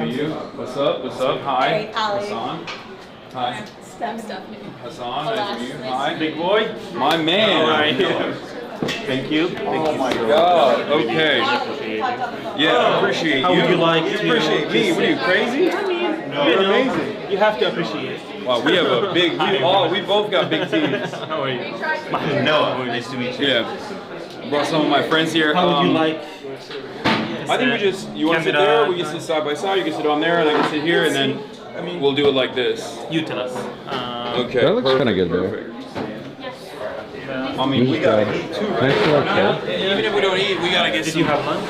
meet you. What's up? What's up? Hi. Hey, Ali. Hassan. Hi. Stephanie. Hassan, nice to meet you. Hi. Big boy. My man. How are you? Thank you. Oh my God. Okay. Yeah, I appreciate you. How would you like to appreciate me? What are you, crazy? You're amazing. You have to appreciate. Wow, we have a big. We both got big teams. How are you? No, nice to meet you. Yeah. Brought some of my friends here. How would you like? I think we just. You want to sit there? We can sit side by side. You can sit on there, and I can sit here, and then we'll do it like this. You tell us. Okay. That looks kind of good though. Perfect. I mean, we gotta eat too, right? Even if we don't eat, we gotta get some. Did you have lunch?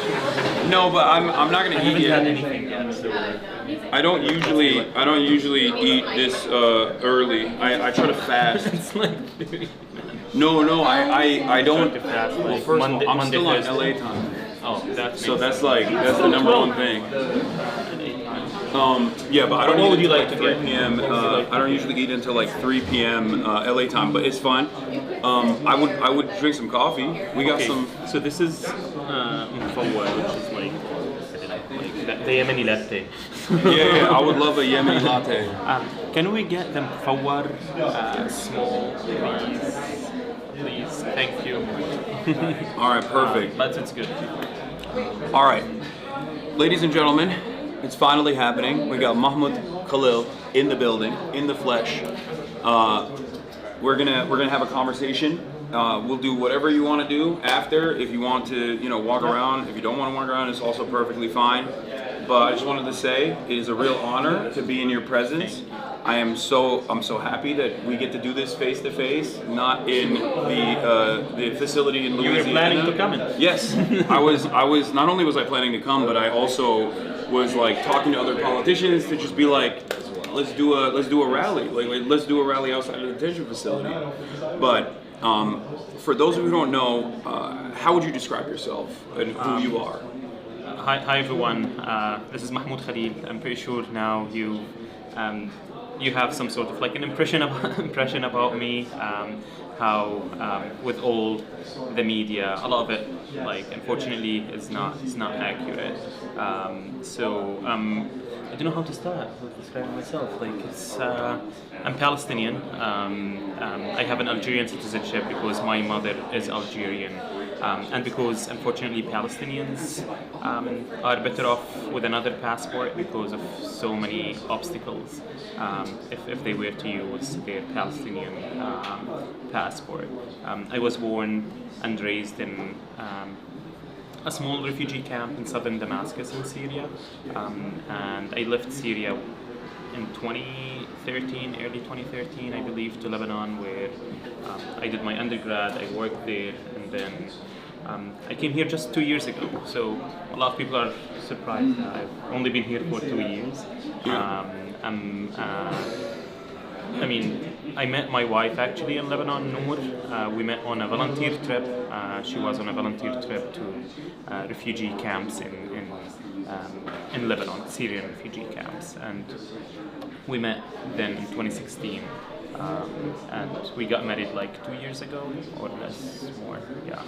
No, but I'm not gonna eat yet. Had anything yet, so. I don't usually eat this early. I try to fast. It's like. No, I don't. Fast, Well, like first Monday, of all, I'm still on Thursday. LA time. Oh, that's That's the number one thing. Yeah, but I don't. What would you eat like to 3 get? p.m. I don't usually eat until like 3 p.m. LA time, but it's fine. I would drink some coffee. We got some. So this is mfawar, which is like the Yemeni latte. Yeah, I would love a Yemeni latte. Can we get them mfawar small, please? Please, thank you. All right, perfect. But it's good. All right, ladies and gentlemen, it's finally happening. We got Mahmoud Khalil in the building, in the flesh. We're gonna have a conversation. We'll do whatever you want to do after. If you want to, walk around. If you don't want to walk around, it's also perfectly fine. But I just wanted to say it is a real honor to be in your presence. I'm so happy that we get to do this face to face, not in the facility in Louisiana. You were planning to come in? Yes, I was. Not only was I planning to come, but I also was like talking to other politicians to just be like, let's do a rally. Like let's do a rally outside of the detention facility. But for those of you who don't know, how would you describe yourself and who you are? Hi everyone. This is Mahmoud Khalil. I'm pretty sure now you have some sort of like an impression about me. How with all the media, a lot of it, like unfortunately, is not accurate. I don't know how to start with describing myself. Like I'm Palestinian. I have an Algerian citizenship because my mother is Algerian, and because unfortunately Palestinians are better off with another passport because of so many obstacles. If they were to use their Palestinian passport, I was born and raised in a small refugee camp in southern Damascus in Syria, and I left Syria in 2013, early 2013, I believe, to Lebanon, where I did my undergrad. I worked there, and then I came here just 2 years ago. So a lot of people are surprised that I've only been here for 2 years. I met my wife actually in Lebanon, Noor. We met on a volunteer trip. She was on a volunteer trip to refugee camps in Lebanon, Syrian refugee camps, and we met then in 2016. And we got married like 2 years ago, or less, more. Yeah,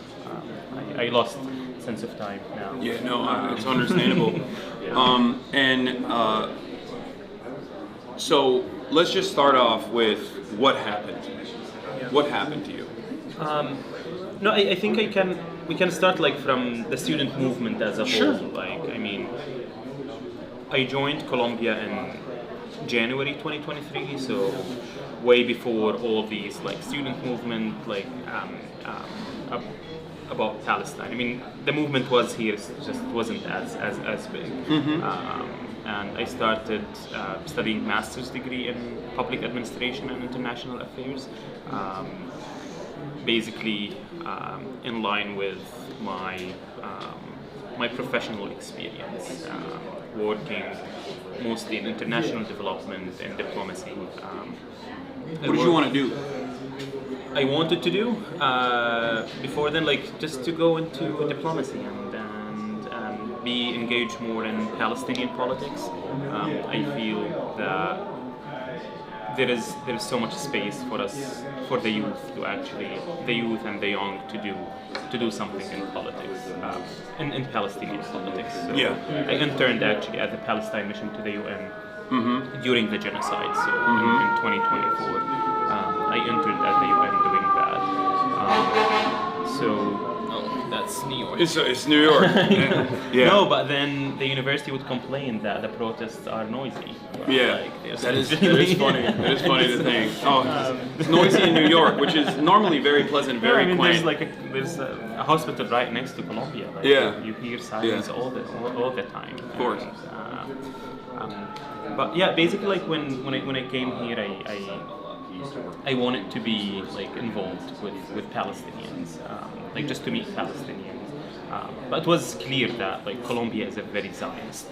I lost sense of time now. Yeah, no, it's understandable. So let's just start off with what happened. What happened to you? No, I think we can start like from the student movement as a Sure. whole. Like, I mean, I joined Colombia in January 2023, so way before all of these like student movement, like about Palestine. I mean, the movement was here, it just wasn't as big. And I started studying master's degree in public administration and international affairs, basically in line with my professional experience, working mostly in international development and diplomacy. What did you want to do? I wanted to do before then, like just to go into diplomacy and be engaged more in Palestinian politics. I feel that there is so much space for us, for the youth to actually, the youth and the young to do something in politics, in Palestinian politics. So Yeah. I interned actually at the Palestine mission to the UN during the genocide. So in 2024, I entered at the UN doing that. That's New York. It's New York. Yeah. No, but then the university would complain that the protests are noisy. Yeah, Like, that is funny. That is funny to think. Oh, it's noisy in New York, which is normally very pleasant, very I mean, quaint. there's a hospital right next to Columbia. Like, Yeah. you hear sirens Yeah. all the time. Of course. But yeah, basically, like when I came here, I wanted to be like involved with Palestinians, like just to meet Palestinians. But it was clear that like Colombia is a very Zionist.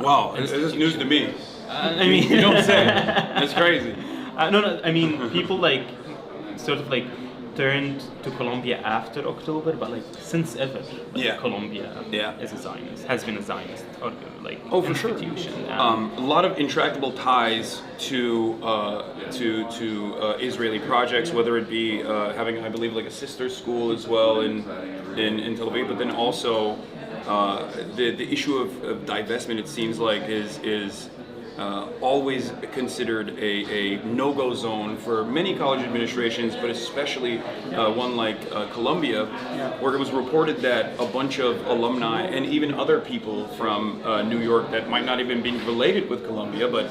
Wow, this is news to me. I mean, You don't say. That's crazy. no, I mean, people like sort of like turned to Colombia after October, but like since ever, like, Yeah. Colombia Yeah. is a Zionist, has been a Zionist or like Oh, for sure. institution. A lot of intractable ties to Israeli projects, whether it be having, I believe, like a sister school as well in Tel Aviv, but then also the issue of divestment. It seems like is always considered a no-go zone for many college administrations, but especially one like Columbia, where it was reported that a bunch of alumni and even other people from New York that might not even be related with Columbia, but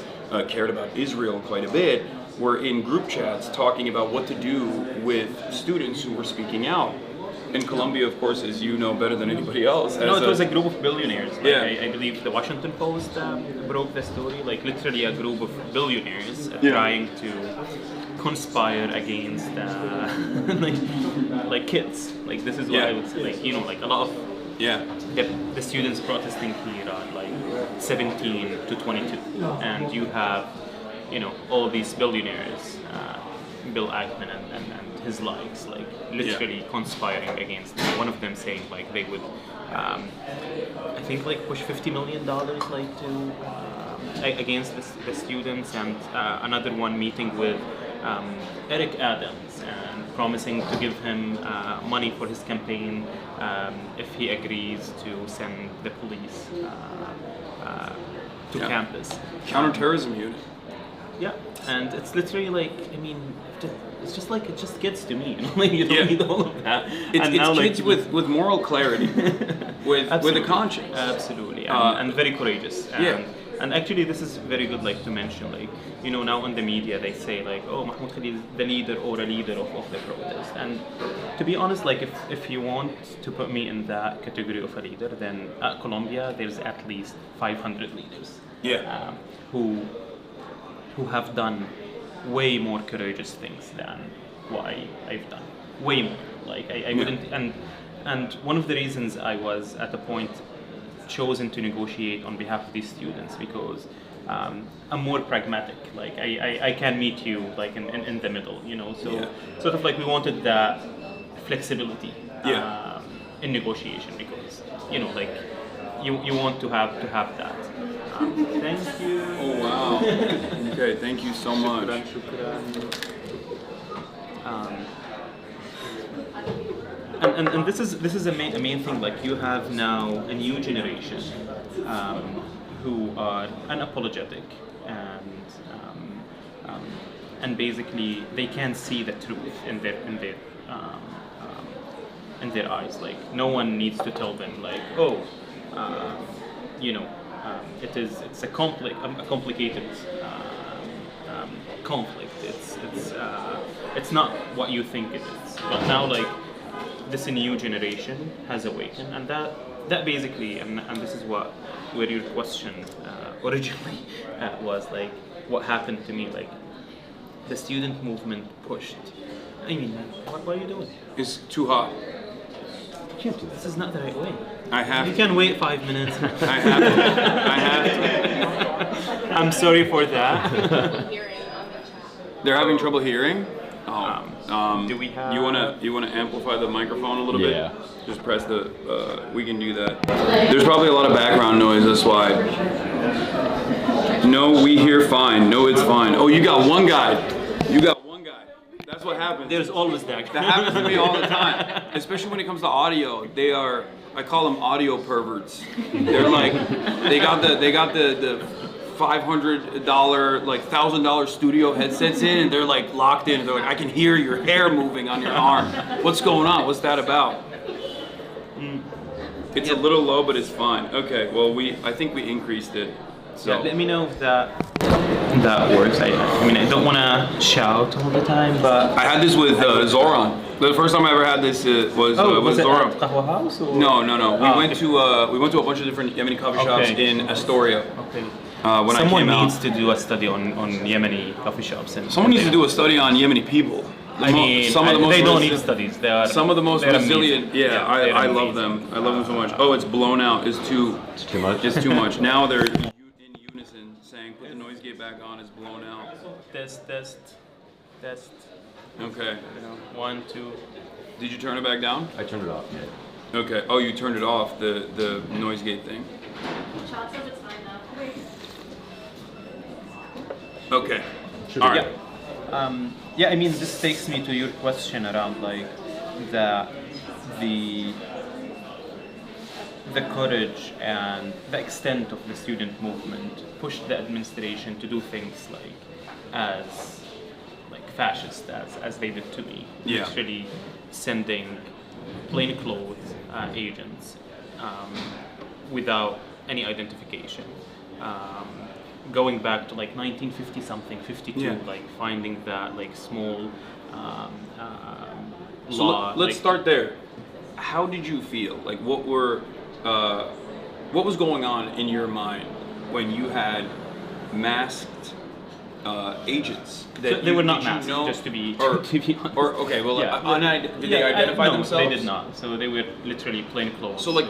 cared about Israel quite a bit, were in group chats talking about what to do with students who were speaking out. And Columbia, of course, as you know better than anybody else. No, it was a group of billionaires. Like, Yeah. I believe the Washington Post broke the story. Like literally a group of billionaires trying to conspire against like kids. Like this is what I would say. Like like a lot of Yeah. the students protesting here are like 17 to 22, and you have all these billionaires, Bill Ackman and his likes, like literally conspiring against them. One of them saying like they would, I think like push $50 million like to against the students, and another one meeting with Eric Adams and promising to give him money for his campaign if he agrees to send the police to campus. Counterterrorism unit. Yeah, and it's literally like, I mean, it's just like, it just gets to me, like you don't need all of that. It's now, kids with moral clarity, with a conscience. Absolutely, and very courageous. And actually, this is very good, like to mention, like now in the media they say like, oh, Mahmoud Khalil is the leader or a leader of the protest. And to be honest, like if you want to put me in that category of a leader, then at Columbia there's at least 500 leaders. Who have done way more courageous things than what I've done. Way more. Like I wouldn't, and one of the reasons I was at a point chosen to negotiate on behalf of these students, because I'm more pragmatic. Like I can meet you like in the middle, so sort of like we wanted that flexibility in negotiation, because like you want to have that. Thank you. Oh wow. Okay, thank you so much. Shukran. And this is a main thing. Like you have now a new generation who are unapologetic and basically they can see the truth in their eyes. Like no one needs to tell them like, oh, it's a complicated conflict. It's not what you think it is. But now like this new generation has awakened, and that basically, and this is where your question originally was like, what happened to me? Like the student movement pushed. I mean, what are you doing? It's too hot. This is not the right way. I have. You can wait 5 minutes. I have to. I have to. I'm sorry for that. They're having trouble hearing. Do we have? You wanna amplify the microphone a little Yeah. bit? Just press the. We can do that. There's probably a lot of background noise. That's why. No, we hear fine. No, it's fine. Oh, you got one guy. You got one guy. That's what happens. There's always that. That happens to me all the time, especially when it comes to audio. They are, I call them audio perverts. They're like, they got the $500 like $1,000 studio headsets in, and they're like locked in. They're like, I can hear your hair moving on your arm. What's going on? What's that about? It's a little low, but it's fine. Okay, well I think we increased it. So Yeah, let me know if that works. I mean, I don't want to shout all the time, but I had this with Zoran. The first time I ever had this was it Zoran. at Qahwa House? Or? No. Oh, We went to a bunch of different Yemeni coffee shops in Astoria. Okay. When Someone I came needs out. to do a study on Yemeni coffee shops. Someone needs to do a study on Yemeni people. I mean, some of the most they don't need studies. They are some of the most they're resilient. amazing. Yeah, they're I love amazing. them. I love them so much. Oh, it's blown out. It's too much. It's too much. Now they're in unison saying, "Put the noise gate back on." It's blown out. Test. Okay. 1, 2. Did you turn it back down? I turned it off. Yeah. Okay. Oh, you turned it off. The noise gate thing. Shots of it's fine now. Okay. Sure. All right. Yeah, I mean, this takes me to your question around like the courage and the extent of the student movement pushed the administration to do things as fascist as they did to me. Yeah. Literally sending plainclothes agents without any identification. Going back to like 1950 something, 52, Yeah. like finding that like small So law. let's start there. How did you feel? Like, what was going on in your mind when you had masked agents? So they were not masked, just to be honest. Or okay, well, Yeah. did they identify no, themselves? they did not. So they were literally plain clothes. So like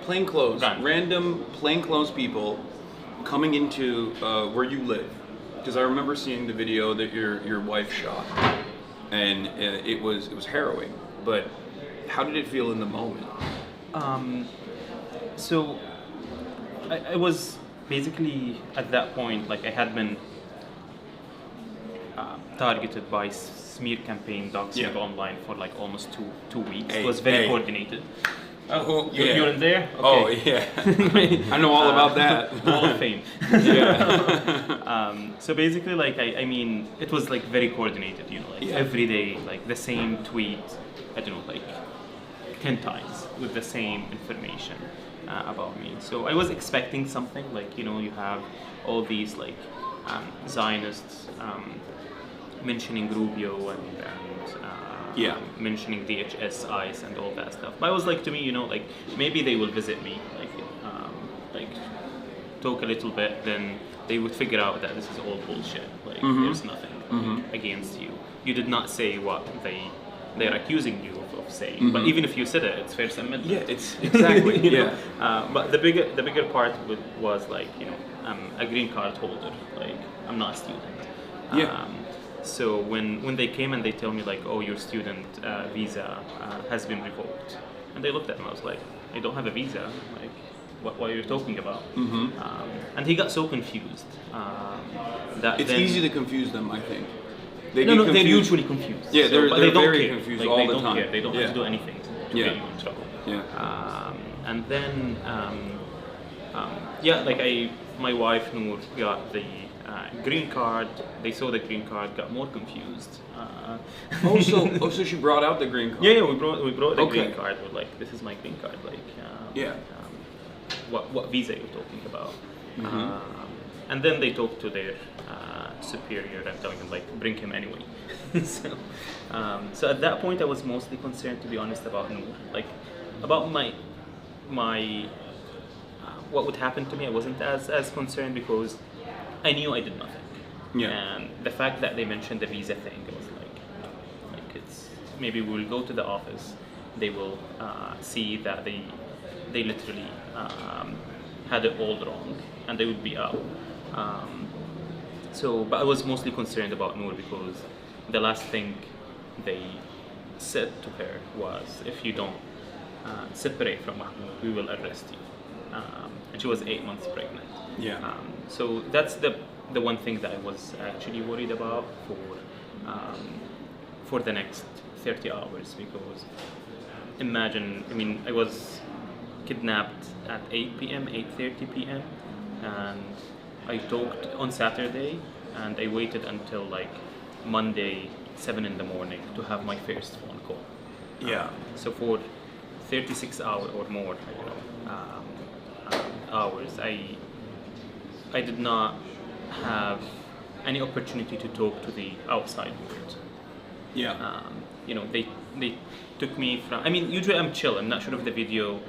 plainclothes, Right. random plainclothes people coming into where you live. Because I remember seeing the video that your wife shot, and it was harrowing. But how did it feel in the moment? So I was basically at that point, like I had been targeted by smear campaign doxing online for like almost two weeks. It was very coordinated. Oh, yeah. You're in there? Oh Okay. yeah, I know all about that. Wall of Fame. Yeah. So basically, like I mean, it was like very coordinated. Every day, like the same tweet. I don't know, like 10 times with the same information about me. So I was expecting something like you have all these like Zionists mentioning Rubio and mentioning DHS, ICE, and all that stuff. But I was like, to me, like maybe they will visit me, like talk a little bit, then they would figure out that this is all bullshit. Like there's nothing against you. You did not say what they're accusing you of saying. But even if you said it, it's First Amendment. Yeah, it's exactly. But the bigger part was like I'm a green card holder. Like I'm not a student. So when they came and they tell me like, oh, your student visa has been revoked, and they looked at me, I was like, I don't have a visa. Like, what are you talking about? And he got so confused that It's easy to confuse them, I think. They're usually confused. Yeah, but they don't very care. confused like, all they the don't time. Care. They don't have to do anything to get you in trouble. And then like my wife Noor got the green card. They saw the green card, got more confused. So she brought out the green card. Yeah, we brought the green card. We're like, this is my green card. Like, what visa you're talking about? And then they talked to their superior and telling them like, bring him anyway. So at that point, I was mostly concerned, to be honest, about Noor. Like about my what would happen to me. I wasn't as concerned because I knew I did nothing. And the fact that they mentioned the visa thing, I was like it's maybe we'll go to the office. They will see that they literally had it all wrong, and they would be out. But I was mostly concerned about Noor because the last thing they said to her was, if you don't separate from Mahmoud, we will arrest you. and she was 8 months pregnant. Yeah. So that's the one thing that I was actually worried about for the next 30 hours, because imagine, I mean, I was kidnapped at 8 p.m., 8:30 p.m., and I talked on Saturday, and I waited until like Monday, 7 in the morning to have my first phone call. Yeah. So for 36 hours or more, hours, I did not have any opportunity to talk to the outside world. Yeah. They took me from. I mean, usually I'm chill. I'm not sure if the video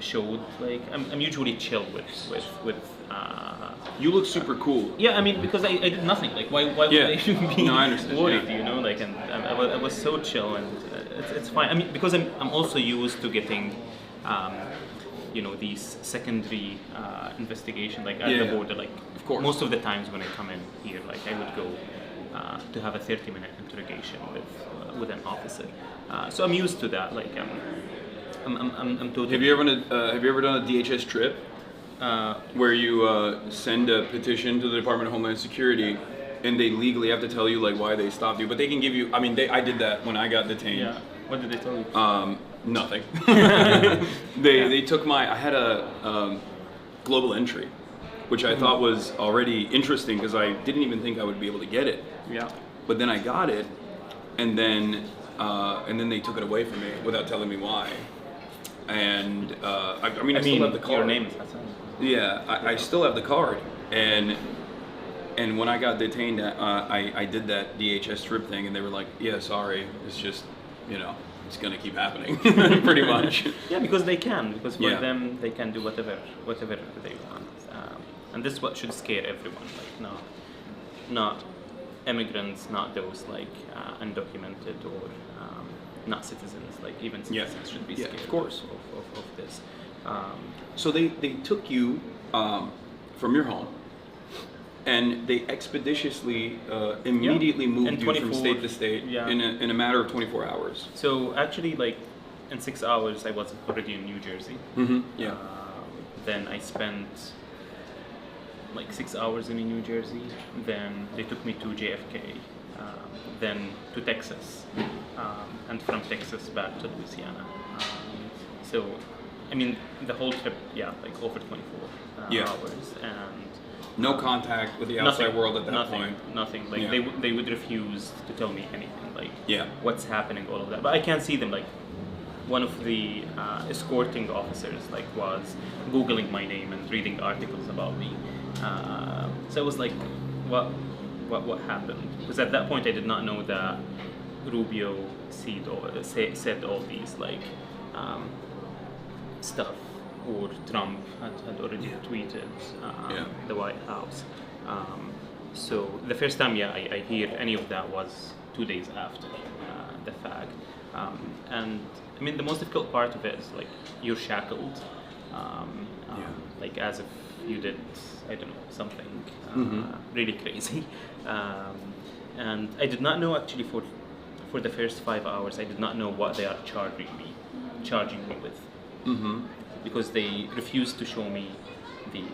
showed. Like, I'm usually chill with. You look super cool. Yeah, I mean, because I did nothing. Like, why would Yeah. they be No, I understand, worried? yeah. You know, like, and I was so chill, and it's fine. I mean, because I'm also used to getting. These secondary investigation, like at the Yeah. border, like Of course. most of the times when I come in here, like I would go to have a 30-minute interrogation with an officer. So I'm used to that. Like I'm totally. Have you ever done a DHS trip where you send a petition to the Department of Homeland Security and they legally have to tell you like why they stopped you, but they can give you. I mean, I did that when I got detained. Yeah. What did they tell you? Nothing. They took I had a global entry, which I thought was already interesting because I didn't even think I would be able to get it. Yeah. But then I got it, and then they took it away from me without telling me why. And I mean, I still have the card. Your name is Hasan. Yeah, I still have the card, and when I got detained, I did that DHS trip thing, and they were like, "Yeah, sorry, it's just, it's gonna keep happening," pretty much. Yeah, because they can. Because for Yeah. them, they can do whatever they want, and this is what should scare everyone. Like, not immigrants, not those like undocumented or not citizens. Like even citizens should be scared. Of course. Of this. So they took you from your home, and they expeditiously immediately moved you from 24 state to state yeah. in a matter of 24 hours. So actually, like in 6 hours, I was already in New Jersey. Mm-hmm. Yeah. Then I spent like 6 hours in New Jersey. Then they took me to JFK. Then to Texas, and from Texas back to Louisiana. So, I mean, the whole trip, like over 24 hours, and no contact with the outside world at that point. Nothing. Like they would refuse to tell me anything. Like what's happening, all of that. But I can see them. Like one of the escorting officers like was Googling my name and reading articles about me. So I was like, what happened? Because at that point I did not know that Rubio said all these like stuff, or Trump had already tweeted the White House. So the first time I hear any of that was 2 days after the fact. And I mean the most difficult part of it is like you're shackled, like as if you did, I don't know, something really crazy. And I did not know actually for the first 5 hours, I did not know what they are charging me with. Mm-hmm. Because they refused to show me the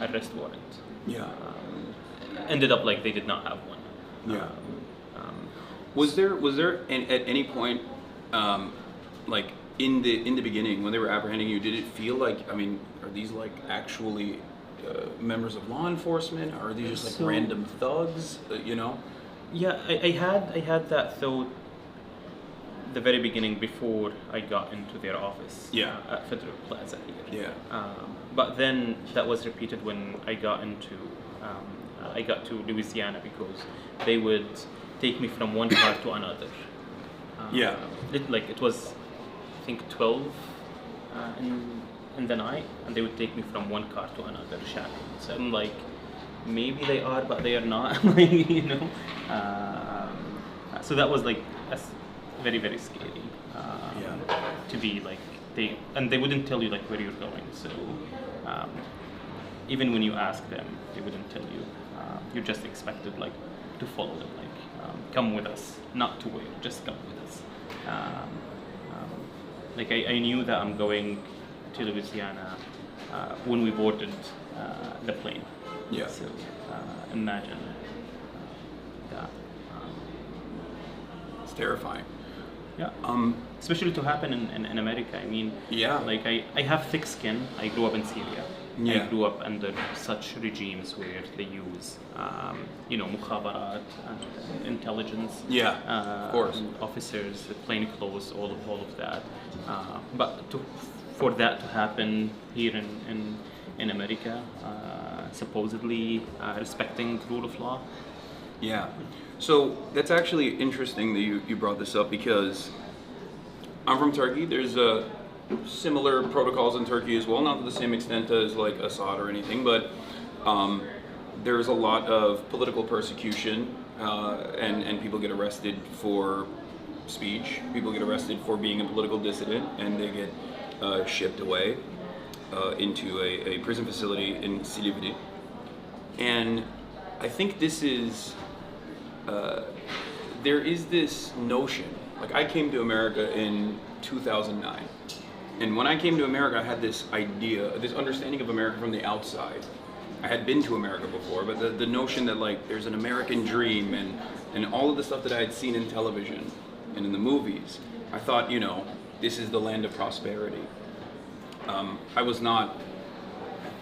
arrest warrant. Ended up like they did not have one. Was there at any point, like in the beginning when they were apprehending you, did it feel like, I mean, are these like actually members of law enforcement, or are these just like random thugs? Yeah, I had that thought the very beginning before I got into their office at Federal Plaza here. But then that was repeated when I got to Louisiana, because they would take me from one car to another. It was, I think, 12 in the night, and they would take me from one car to another shackled. So I'm like, maybe they are, but they are not. So that was like very, very scary. To be like they wouldn't tell you like where you're going. So even when you ask them, they wouldn't tell you. You're just expected like to follow them, like come with us, not to where, just come with us. Like I knew that I'm going to Louisiana when we boarded the plane. Yeah. So imagine that. It's terrifying. Yeah. Especially to happen in America. I mean, Yeah. like I have thick skin. I grew up in Syria. Yeah. I grew up under such regimes where they use, mukhabarat, intelligence, Of course. officers, plain clothes, all of that. But for that to happen here in America, supposedly respecting rule of law. Yeah. So that's actually interesting that you brought this up, because I'm from Turkey. There's similar protocols in Turkey as well, not to the same extent as like Assad or anything, but there's a lot of political persecution, and people get arrested for speech. People get arrested for being a political dissident, and they get shipped away into a prison facility in Silivri. And I think this is there is this notion, like I came to America in 2009, and when I came to America I had this idea, this understanding of America from the outside. I had been to America before, but the notion that like there's an American dream and all of the stuff that I had seen in television and in the movies, I thought, this is the land of prosperity. I was not,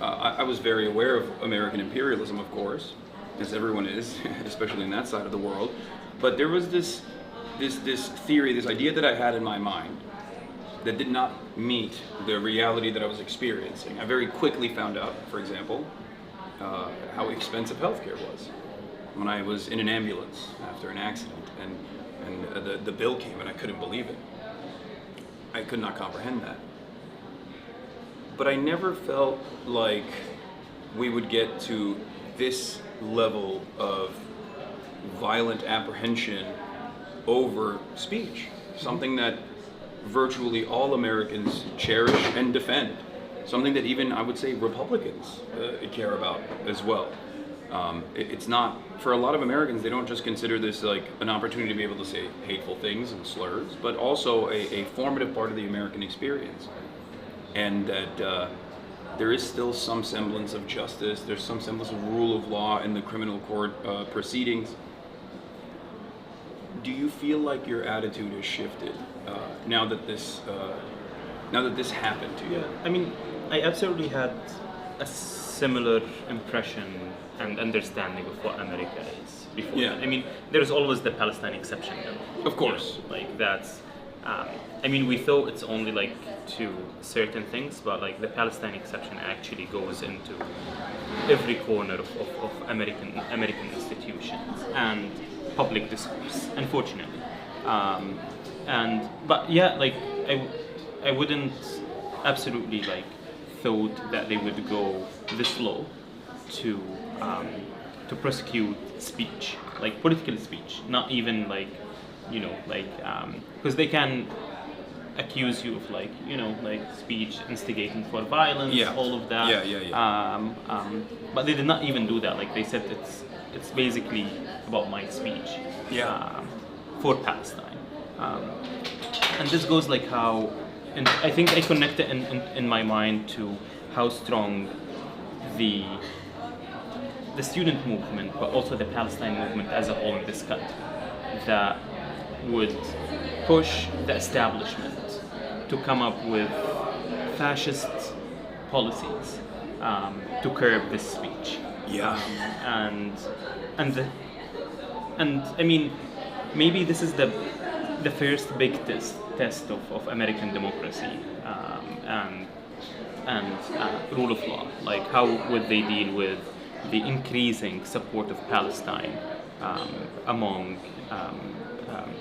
I was very aware of American imperialism, of course, as everyone is, especially in that side of the world. But there was this theory, this idea that I had in my mind that did not meet the reality that I was experiencing. I very quickly found out, for example, how expensive healthcare was. When I was in an ambulance after an accident, and the bill came, and I couldn't believe it. I could not comprehend that. But I never felt like we would get to this level of violent apprehension over speech, something that virtually all Americans cherish and defend, something that even, I would say, Republicans care about as well. It's not, for a lot of Americans, they don't just consider this like an opportunity to be able to say hateful things and slurs, but also a formative part of the American experience. And that there is still some semblance of justice, there's some semblance of rule of law in the criminal court proceedings. Do you feel like your attitude has shifted now that this happened to you? Yeah, I mean, I absolutely had a similar impression and understanding of what America is before. Yeah. I mean, there's always the Palestine exception, though. Of course. Like that's. I mean, we thought it's only like to certain things, but like the Palestine exception actually goes into every corner of American institutions and public discourse, unfortunately. But yeah, like I wouldn't absolutely like thought that they would go this low to prosecute speech, like political speech, not even like because they can accuse you of like speech instigating for violence, Yeah. all of that. But they did not even do that. Like they said, it's basically about my speech. Yeah. For Palestine, and this goes like how, and I think I connect it in my mind to how strong the student movement, but also the Palestine movement as a whole in this country, that would push the establishment to come up with fascist policies to curb this speech. Yeah. And I mean, maybe this is the first big test of American democracy and rule of law. Like, how would they deal with the increasing support of Palestine among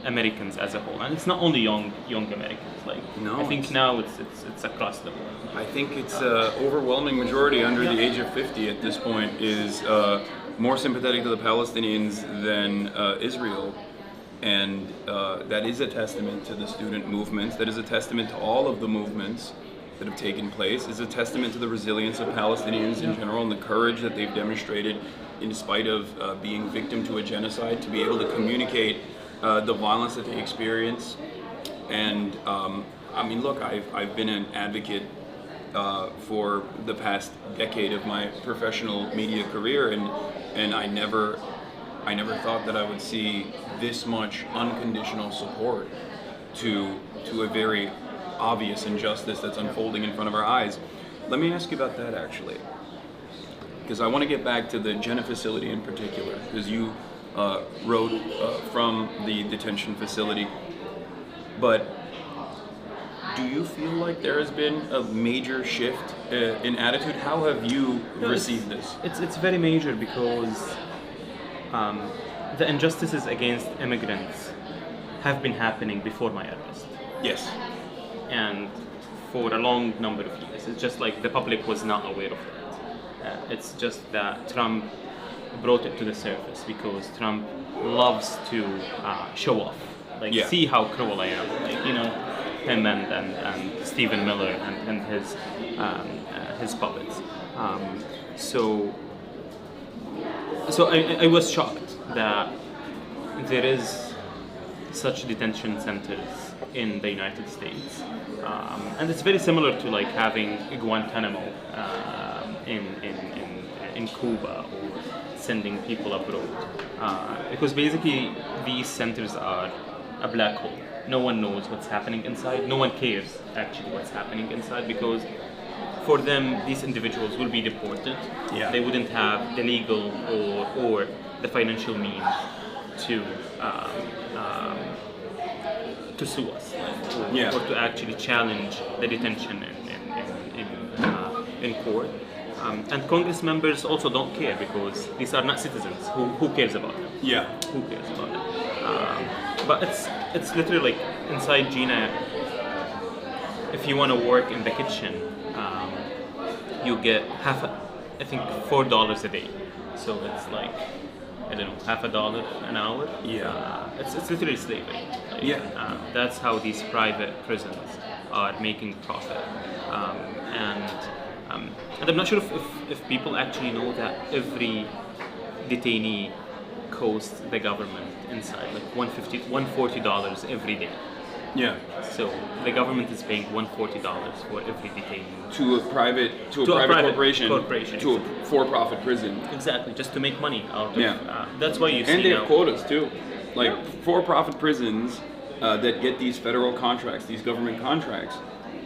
Americans as a whole? And it's not only young Americans. Like, No, I think it's- now it's across the board. I think it's overwhelming majority under the age of 50 at this point is more sympathetic to the Palestinians than Israel. And that is a testament to the student movements. That is a testament to all of the movements that have taken place. It's a testament to the resilience of Palestinians in general and the courage that they've demonstrated in spite of being victim to a genocide, to be able to communicate the violence that they experience. And I mean, look, I've been an advocate for the past decade of my professional media career, and I never thought that I would see this much unconditional support to a very obvious injustice that's unfolding in front of our eyes. Let me ask you about that actually, because I want to get back to the Jenna facility in particular, because you wrote from the detention facility, but do you feel like there has been a major shift in attitude? How have you received this? It's very major because the injustices against immigrants have been happening before my arrest, Yes. and for a long number of years. It's just like the public was not aware of that. It's just that Trump brought it to the surface because Trump loves to show off, like Yeah. see how cruel I am, like him and Stephen Miller and his puppets. So I was shocked that there is such detention centers in the United States, and it's very similar to like having Guantanamo in Cuba, or sending people abroad, because basically these centers are a black hole. No one knows what's happening inside. No one cares actually what's happening inside, because for them these individuals will be deported. Yeah. They wouldn't have the legal or the financial means to sue us, or to actually challenge the detention in court. And Congress members also don't care, because these are not citizens. Who cares about them? Yeah. Who cares about them? But it's literally like inside Gina. If you want to work in the kitchen, you get I think $4 a day. So it's like, I don't know, $50 an hour. Yeah. It's literally slavery. Like, Yeah. that's how these private prisons are making profit. And I'm not sure if people actually know that every detainee costs the government inside like $140 every day. Yeah. So the government is paying $140 for every detainee. To a private corporation, to a for-profit prison. Exactly, just to make money out of. Yeah. That's why you see And they now. have quotas too. Like for-profit prisons that get these federal contracts, these government contracts,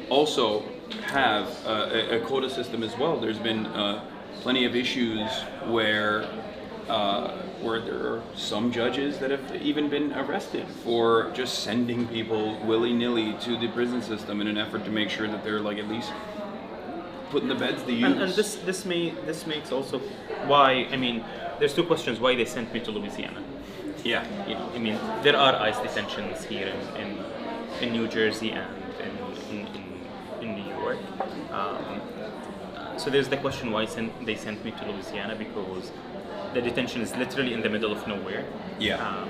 also have a quota system as well. There's been plenty of issues where there are some judges that have even been arrested for just sending people willy-nilly to the prison system in an effort to make sure that they're like at least putting the beds to use. And this makes also why, I mean, there's two questions why they sent me to Louisiana. Yeah. I mean, there are ICE detentions here in New Jersey and in New York. So there's the question why they sent me to Louisiana, because the detention is literally in the middle of nowhere. Yeah.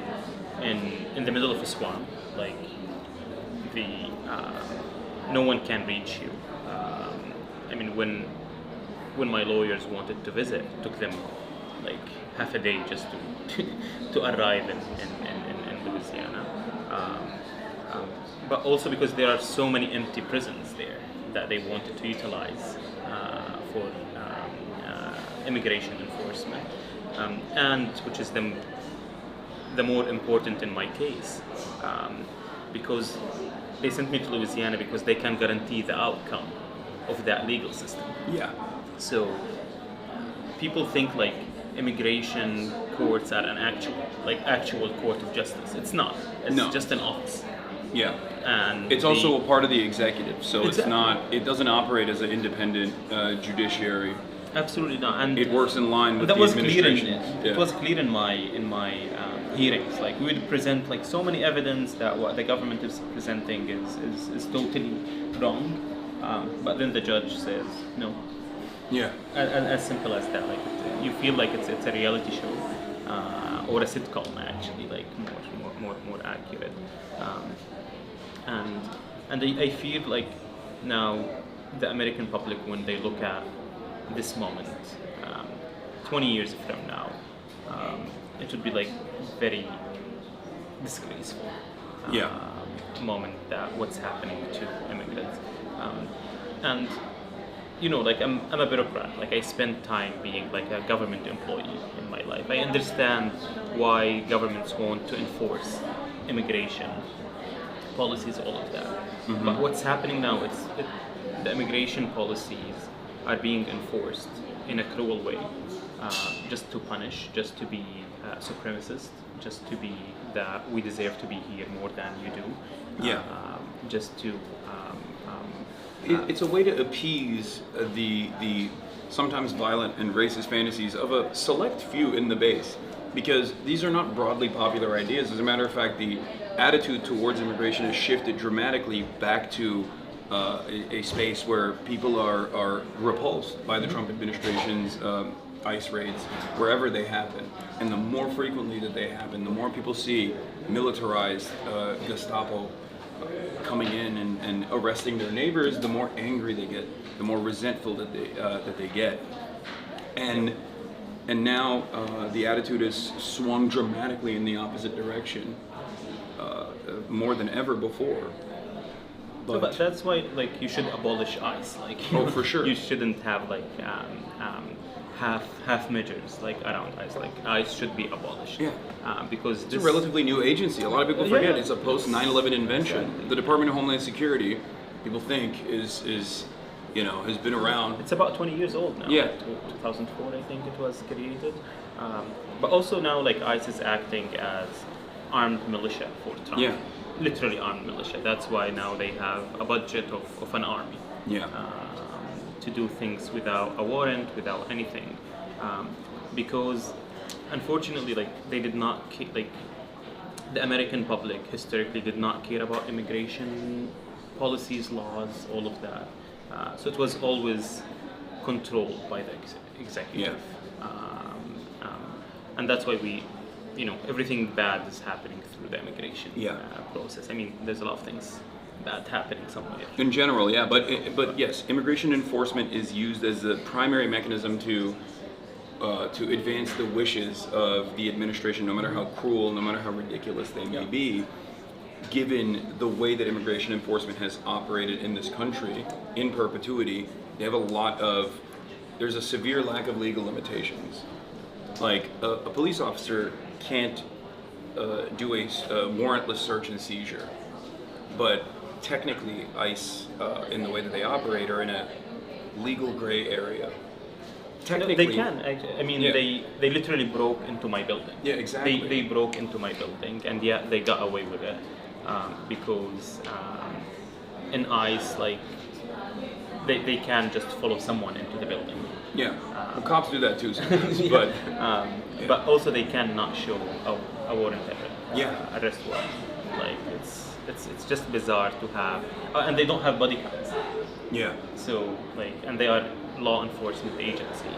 In the middle of a swamp, like no one can reach you. I mean, when my lawyers wanted to visit, it took them like half a day just to arrive in Louisiana. But also because there are so many empty prisons there that they wanted to utilize for immigration enforcement, and which is the more important in my case, because they sent me to Louisiana because they can guarantee the outcome of that legal system. Yeah. So people think like immigration courts are an actual court of justice. It's not. It's just an office. Yeah. And it's also a part of the executive, so Exactly. it's not. It doesn't operate as an independent judiciary. Absolutely not. And It works in line with that the was clear. administration. It was clear in my hearings. Like we would present like so many evidence that what the government is presenting is totally wrong, but then the judge says no. Yeah. As simple as that. Like you feel like it's a reality show or a sitcom actually, like more accurate. And I feel like now the American public, when they look at this moment, 20 years from now, it would be like very disgraceful Yeah. moment that what's happening to immigrants. And like I'm a bureaucrat. Like I spend time being like a government employee in my life. I understand why governments want to enforce immigration policies, all of that. But what's happening now is the immigration policies are being enforced in a cruel way, just to punish, just to be supremacist, just to be that we deserve to be here more than you do. Yeah. Just to. It's a way to appease the sometimes violent and racist fantasies of a select few in the base, because these are not broadly popular ideas. As a matter of fact, the attitude towards immigration has shifted dramatically back to a space where people are repulsed by the Trump administration's ICE raids wherever they happen. And the more frequently that they happen, the more people see militarized Gestapo coming in and arresting their neighbors, the more angry they get, the more resentful that they get. And now the attitude has swung dramatically in the opposite direction, more than ever before. But that's why, like, you should abolish ICE. Like, Oh, for sure. You shouldn't have like half measures like around ICE. Like ICE should be abolished. Yeah. Because It's a relatively new agency. A lot of people Yeah, forget yeah. it's a post 9/11 invention. Exactly. The Department of Homeland Security, people think is has been around. It's about 20 years old now. Yeah. 2004, I think it was created. But also now, like ICE is acting as armed militia for Trump. Yeah. Literally armed militia. That's why now they have a budget of an army. Yeah. To do things without a warrant, without anything, because unfortunately, like they did not like the American public historically did not care about immigration policies, laws, all of that. So it was always controlled by the executive, and that's why everything bad is happening through the immigration process. I mean, there's a lot of things bad happening somewhere. In general, yeah, but yes, immigration enforcement is used as the primary mechanism to advance the wishes of the administration, no matter how cruel, no matter how ridiculous they may be. Given the way that immigration enforcement has operated in this country in perpetuity, they have there's a severe lack of legal limitations. Like a police officer can't do a warrantless search and seizure, but technically ICE, in the way that they operate, are in a legal gray area. Technically, They can. I mean, Yeah. they literally broke into my building. Yeah, exactly. They broke into my building, and yeah, they got away with it because in ICE, like they can just follow someone into the building. Yeah, well, cops do that too sometimes, but But also they cannot show a warrant arrest warrant. Like it's just bizarre to have, and they don't have body cams. yeah, So like, and they are law enforcement agency.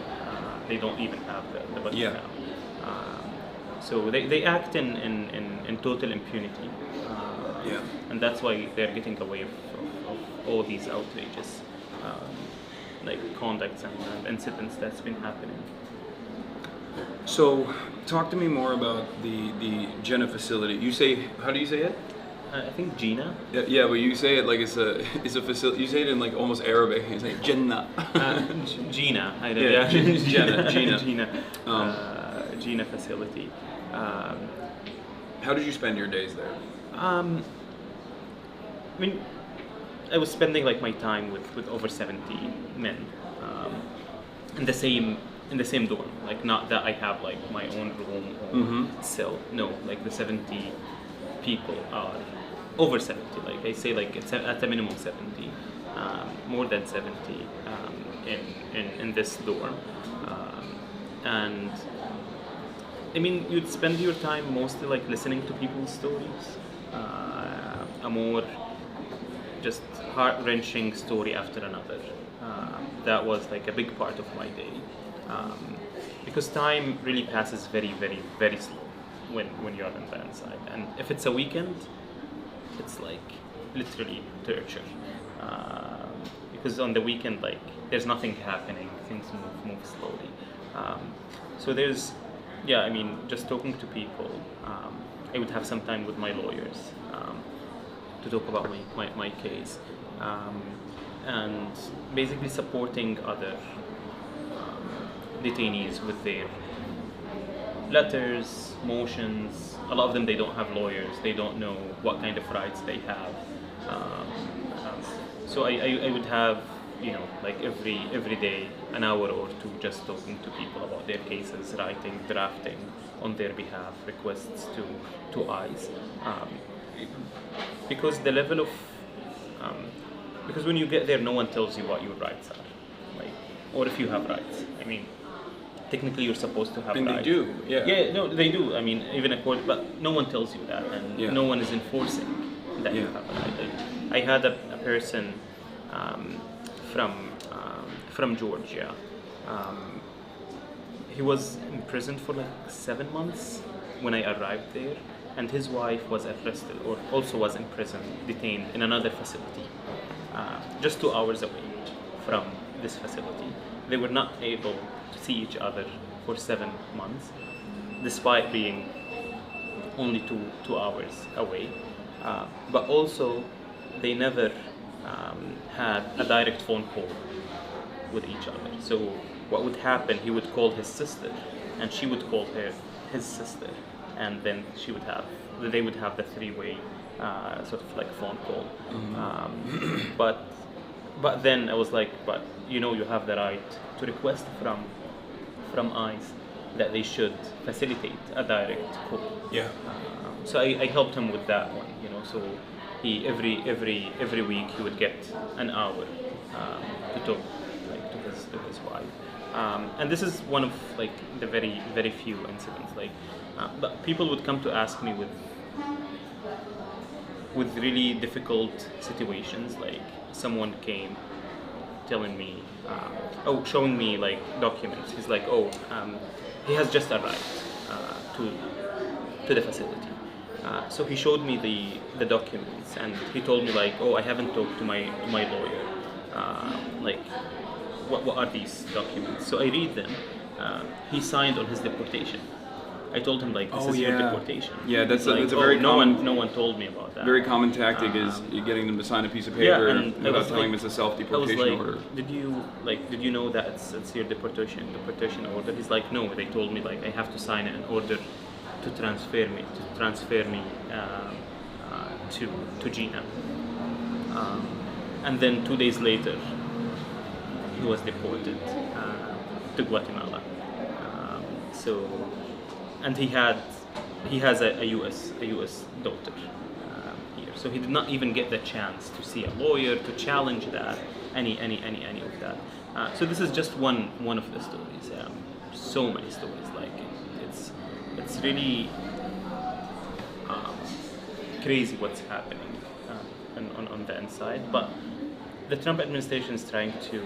They don't even have the body Yeah. cam. So they act in total impunity. And that's why they're getting away of all these outrageous like conducts and incidents that's been happening. So, talk to me more about the Jenna facility. You say, how do you say it? I think Gina. Yeah, but you say it like it's a facility. You say it in like almost Arabic. You say Jenna. Gina. Yeah, Gina. Gina. Gina facility. How did you spend your days there? I mean, I was spending like my time with over 70 men in the same dorm. Like, not that I have like my own room or cell. No, like the 70 people are over 70. Like I say, like it's at a minimum 70, more than 70 in this dorm, and I mean, you'd spend your time mostly like listening to people's stories. A more just heart-wrenching story after another. That was like a big part of my day, because time really passes very, very, very slow when you're on the inside. And if it's a weekend, it's like literally torture. Because on the weekend, like there's nothing happening, things move slowly. So there's, I mean, just talking to people. I would have some time with my lawyers to talk about my case. and basically supporting other detainees with their letters, motions. A lot of them, they don't have lawyers. They don't know what kind of rights they have. Um, so I would have, like every day, an hour or two just talking to people about their cases, writing, drafting on their behalf, requests to ICE. Because the level of, because when you get there, no one tells you what your rights are, like, or if you have rights. I mean, technically you're supposed to have And rights. they do, yeah. Yeah, no, they do. I mean, even a court, but no one tells you that, and Yeah. no one is enforcing that you Yeah. have a right. I had a person from Georgia. He was imprisoned for like 7 months when I arrived there, and his wife was arrested, or also was in prison, detained in another facility, just 2 hours away from this facility. They were not able to see each other for 7 months, despite being only two hours away. But also, they never had a direct phone call with each other. So what would happen, he would call his sister, and she would call his sister, and then they would have the three-way sort of like phone call. But then I was like, but you have the right to request from ICE that they should facilitate a direct call. Yeah. So I helped him with that one, So he every week he would get an hour to talk to his wife. And this is one of like the very few incidents. But people would come to ask me with really difficult situations. Like someone came telling me, showing me like documents. He's like, he has just arrived to the facility. So he showed me the documents, and he told me like, I haven't talked to my lawyer. What are these documents? So I read them. He signed on his deportation. I told him like, this is your deportation. Yeah, that's like, a very common. No one told me about that. Very common tactic is you're getting them to sign a piece of paper without telling them it's a self-deportation order. Did you know that it's your deportation order? He's like, no. They told me like I have to sign it in order to transfer me to Gina. And then 2 days later, he was deported to Guatemala. And he has a U.S. daughter here, so he did not even get the chance to see a lawyer to challenge that, any of that. So this is just one of the stories. So many stories. Like it's really crazy what's happening on the inside. But the Trump administration is trying to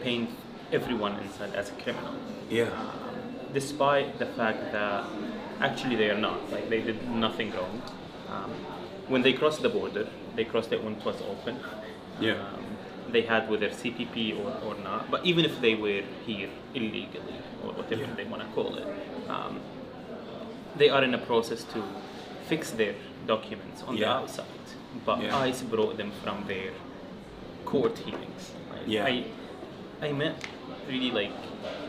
paint everyone inside as a criminal. Yeah. Despite the fact that actually they are not, like they did nothing wrong. When they crossed the border, they crossed it when it was open. Yeah. They had whether CPP or not, but even if they were here illegally or whatever they want to call it, they are in a process to fix their documents on the outside. But ICE brought them from their court hearings. I met really like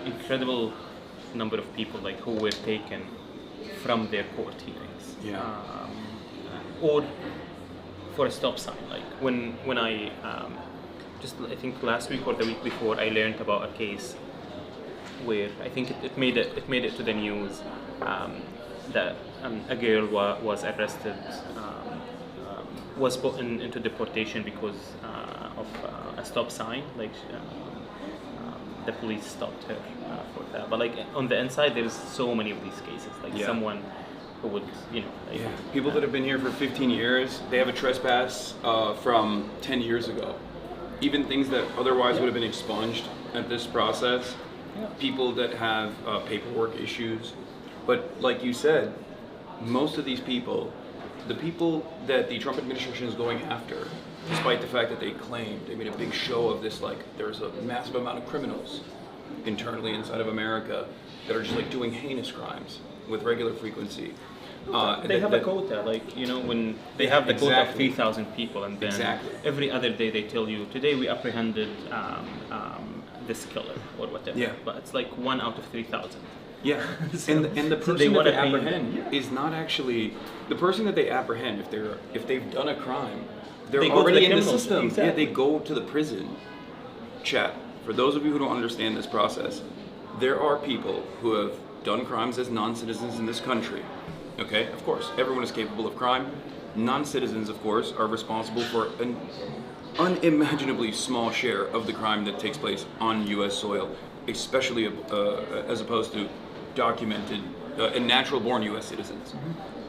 incredible number of people like who were taken from their court hearings, or for a stop sign. Like when I I think last week or the week before, I learned about a case where I think it made it to the news that a girl was arrested, was put into deportation because of a stop sign. Like the police stopped her for that. But like on the inside, there's so many of these cases. Like someone who would, people that have been here for 15 years, they have a trespass from 10 years ago. Even things that otherwise would have been expunged at this process. People that have paperwork issues. But like you said, most of these people, the people that the Trump administration is going after, despite the fact that they claimed, they made a big show of this, like there's a massive amount of criminals internally inside of America that are just like doing heinous crimes with regular frequency. They have a quota, like, you know, when they have the quota of exactly. 3,000 people, and then Exactly. every other day they tell you, today we apprehended this killer or whatever. Yeah. But it's like 1 out of 3,000. Yeah, So- and the so they person that wanna they pay- apprehend is not actually the person that they apprehend. If they've done a crime, they're They go to already the in the criminals, system. Yeah, exactly. they go to the prison. Chat. For those of you who don't understand this process, there are people who have done crimes as non-citizens in this country. Okay, of course, everyone is capable of crime. Non-citizens, of course, are responsible for an unimaginably small share of the crime that takes place on U.S. soil, especially as opposed to documented and natural-born U.S. citizens.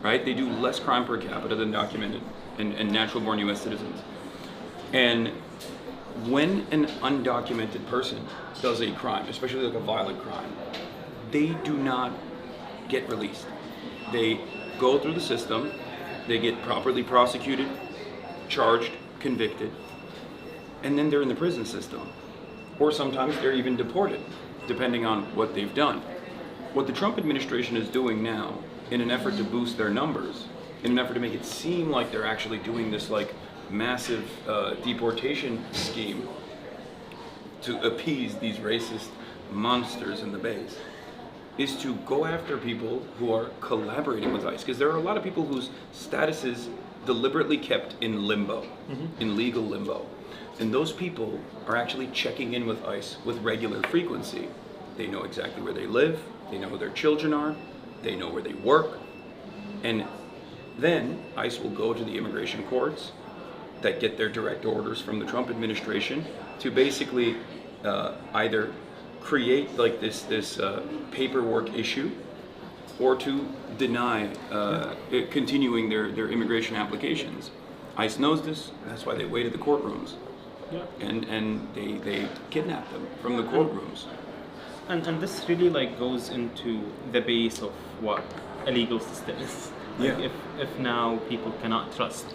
Right? They do less crime per capita than documented and natural-born U.S. citizens. And when an undocumented person does a crime, especially like a violent crime, they do not get released. They go through the system, they get properly prosecuted, charged, convicted, and then they're in the prison system. Or sometimes they're even deported, depending on what they've done. What the Trump administration is doing now, in an effort to boost their numbers, in an effort to make it seem like they're actually doing this like massive deportation scheme to appease these racist monsters in the base, is to go after people who are collaborating with ICE. Because there are a lot of people whose status is deliberately kept in limbo, in legal limbo. And those people are actually checking in with ICE with regular frequency. They know exactly where they live, they know who their children are, they know where they work. And then ICE will go to the immigration courts that get their direct orders from the Trump administration to basically either create like this paperwork issue, or to deny continuing their immigration applications. ICE knows this. That's why they wait at the courtrooms, and they kidnap them from the courtrooms. And this really like goes into the base of what a legal system is. Like Yeah. if now people cannot trust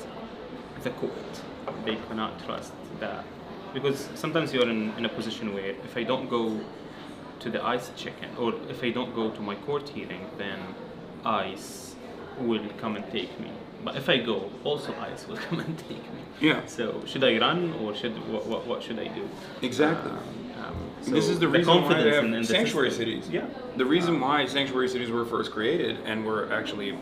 the court, they cannot trust that, because sometimes you're in a position where if I don't go to the ICE check-in, or if I don't go to my court hearing, then ICE will come and take me. But if I go, also ICE will come and take me. Yeah. So should I run, or what should I do? Exactly. So This is the reason why they confidence have in the sanctuary system. cities. Yeah. The reason why sanctuary cities were first created and were actually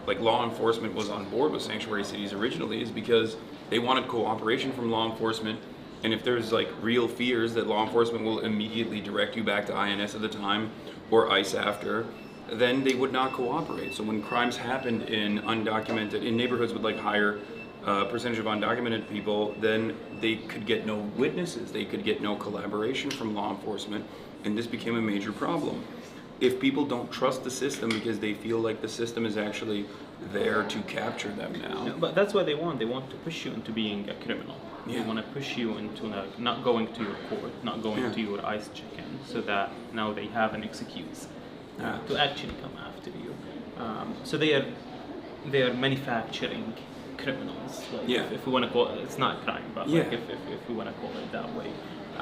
like law enforcement was on board with sanctuary cities originally is because they wanted cooperation from law enforcement. And if there's like real fears that law enforcement will immediately direct you back to INS at the time or ICE after, then they would not cooperate. So when crimes happened in neighborhoods with like higher percentage of undocumented people, then they could get no witnesses, they could get no collaboration from law enforcement, and this became a major problem. If people don't trust the system because they feel like the system is actually there to capture them now. Yeah, but that's what they want. They want to push you into being a criminal. Yeah. They want to push you into not going to your court, not going Yeah. to your ICE check-in, so that now they have an excuse Yeah. to actually come after you. So they are manufacturing criminals. Like Yeah. if we want to call it, it's not a crime, but Yeah. like if we want to call it that way.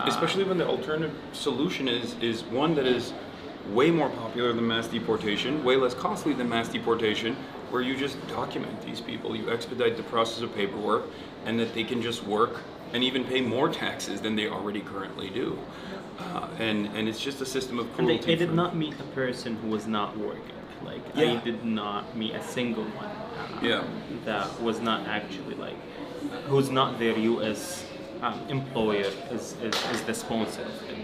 Especially when the alternative solution is one that is way more popular than mass deportation, way less costly than mass deportation, where you just document these people, you expedite the process of paperwork, and that they can just work and even pay more taxes than they already currently do. And it's just a system of And cruelty. I did for- not meet a person who was not working. Like Yeah. I did not meet a single one Yeah. that was not actually like, who's not their U.S. Employer is the sponsor of them,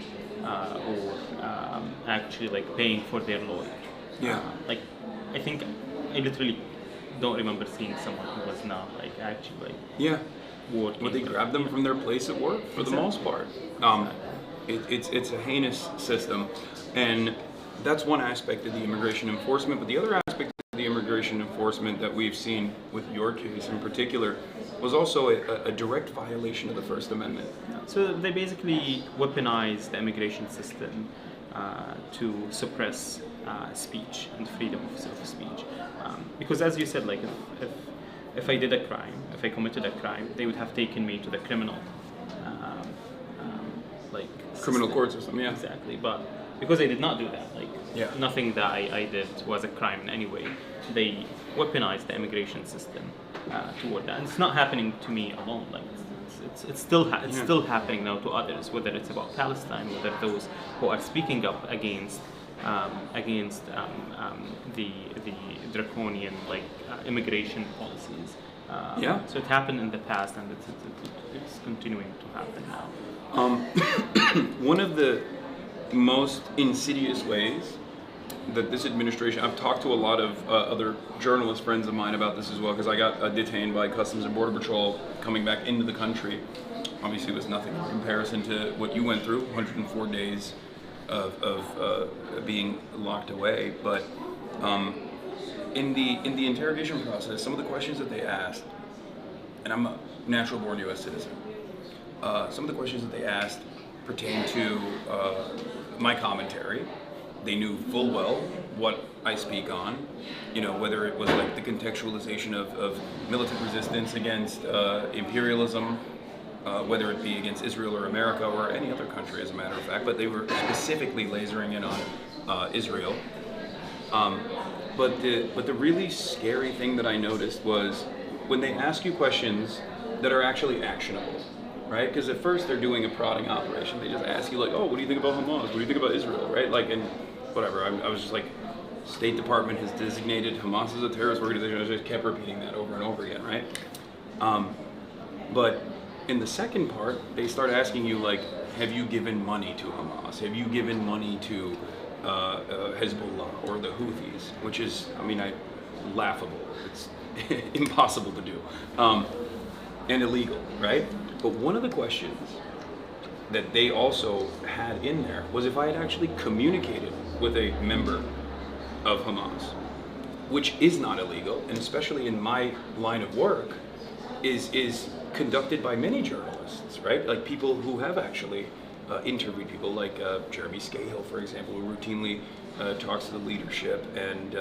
or actually like paying for their lawyer. Yeah. Like I think I literally don't remember seeing someone who was not like actually like Yeah. working. Would they grab them from their place at work for the most part? It's a heinous system, and that's one aspect of the immigration enforcement. But the other aspect of the immigration enforcement that we've seen with your case in particular was also a direct violation of the First Amendment. So they basically weaponize the immigration system to suppress speech and freedom of speech. Because as you said, like if I did a crime, if I committed a crime, they would have taken me to the criminal Criminal system. court system, yeah. Exactly, but because they did not do that. Like Yeah. nothing that I did was a crime in any way. They weaponized the immigration system toward that, and it's not happening to me alone. Like it's still happening now to others, whether it's about Palestine, whether those who are speaking up against the draconian immigration policies. So it happened in the past, and it's continuing to happen now. One of the most insidious ways that this administration, I've talked to a lot of other journalist friends of mine about this as well, because I got detained by Customs and Border Patrol coming back into the country. Obviously, it was nothing in comparison to what you went through, 104 days of being locked away. But in the interrogation process, some of the questions that they asked, and I'm a natural-born U.S. citizen, some of the questions that they asked pertain to my commentary. They knew full well what I speak on, whether it was like the contextualization of militant resistance against imperialism, whether it be against Israel or America or any other country, as a matter of fact, but they were specifically lasering in on Israel. But the really scary thing that I noticed was when they ask you questions that are actually actionable, right? Because at first they're doing a prodding operation. They just ask you like, oh, what do you think about Hamas? What do you think about Israel, right? Like, and whatever. I was just like, State Department has designated Hamas as a terrorist organization. I just kept repeating that over and over again, right? But in the second part, they start asking you like, have you given money to Hamas? Have you given money to Hezbollah or the Houthis? Which is, laughable. It's impossible to do, and illegal, right? But one of the questions that they also had in there was if I had actually communicated with a member of Hamas, which is not illegal, and especially in my line of work, is conducted by many journalists, right? Like people who have actually interviewed people, like Jeremy Scahill, for example, who routinely talks to the leadership and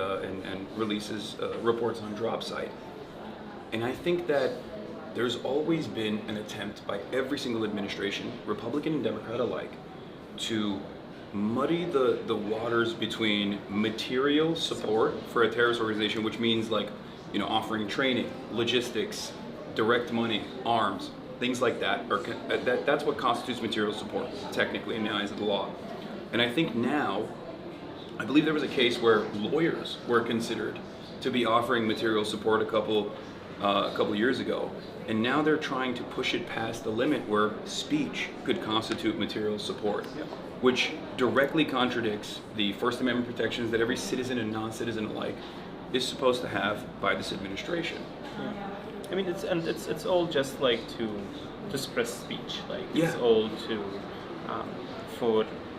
releases reports on drop site. And I think that there's always been an attempt by every single administration, Republican and Democrat alike, to muddy the waters between material support for a terrorist organization, which means like, offering training, logistics, direct money, arms, things like that. Or that's what constitutes material support, technically, in the eyes of the law. And I think now, I believe there was a case where lawyers were considered to be offering material support a couple years ago, and now they're trying to push it past the limit where speech could constitute material support, which directly contradicts the First Amendment protections that every citizen and non-citizen alike is supposed to have by this administration. Yeah. It's all just like to suppress speech, it's all to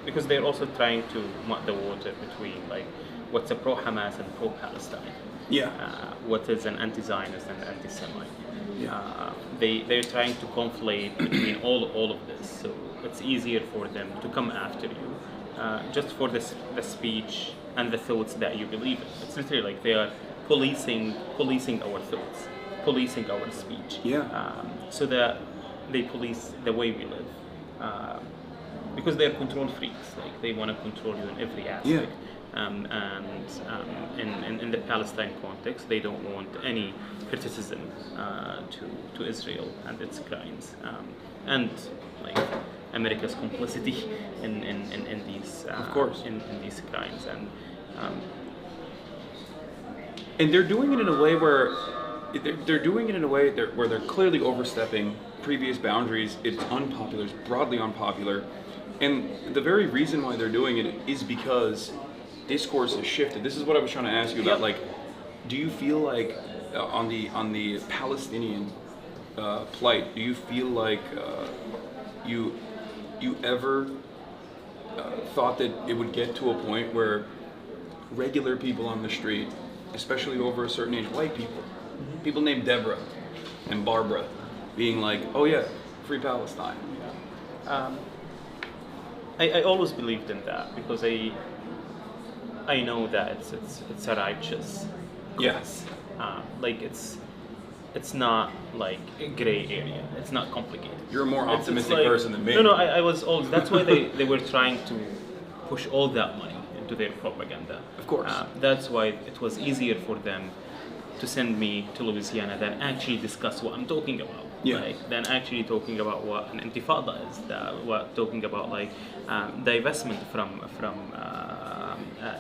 because they're also trying to mud the water between what's a pro-Hamas and pro-Palestine. What is an anti-Zionist and anti-Semite. They're trying to conflate between all of this, so it's easier for them to come after you just for the speech and the thoughts that you believe in. It's literally like they are policing our thoughts, policing our speech, so that they police the way we live, because they're control freaks. Like they want to control you in every aspect. In the Palestine context, they don't want any criticism to Israel and its crimes, and America's complicity in these of course, in these crimes, and they're doing it in a way where where they're clearly overstepping previous boundaries. It's unpopular, it's broadly unpopular, and the very reason why they're doing it is because discourse has shifted. This is what I was trying to ask you about. Like, do you feel like on the Palestinian plight, do you feel like you ever thought that it would get to a point where regular people on the street, especially over a certain age, white people, people named Deborah and Barbara, being like, oh yeah, free Palestine? I always believed in that because I know that it's a righteous cause. It's not like a gray area. It's not complicated. You're a more optimistic person than me. No, I was always. That's why they were trying to push all that money into their propaganda. Of course. That's why it was easier for them to send me to Louisiana than actually discuss what I'm talking about. Yeah. Like, than actually talking about what an intifada is, what talking about like divestment from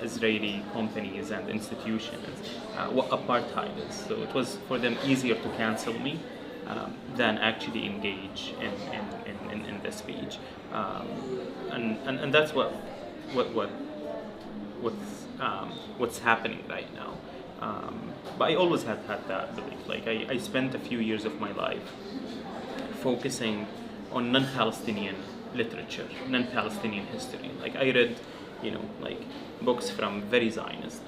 Israeli companies and institutions, what apartheid is. So it was for them easier to cancel me than actually engage in the speech, and that's what's happening right now. But I always had that belief. Like I spent a few years of my life focusing on non-Palestinian literature, non-Palestinian history. Like I read, like books from very Zionist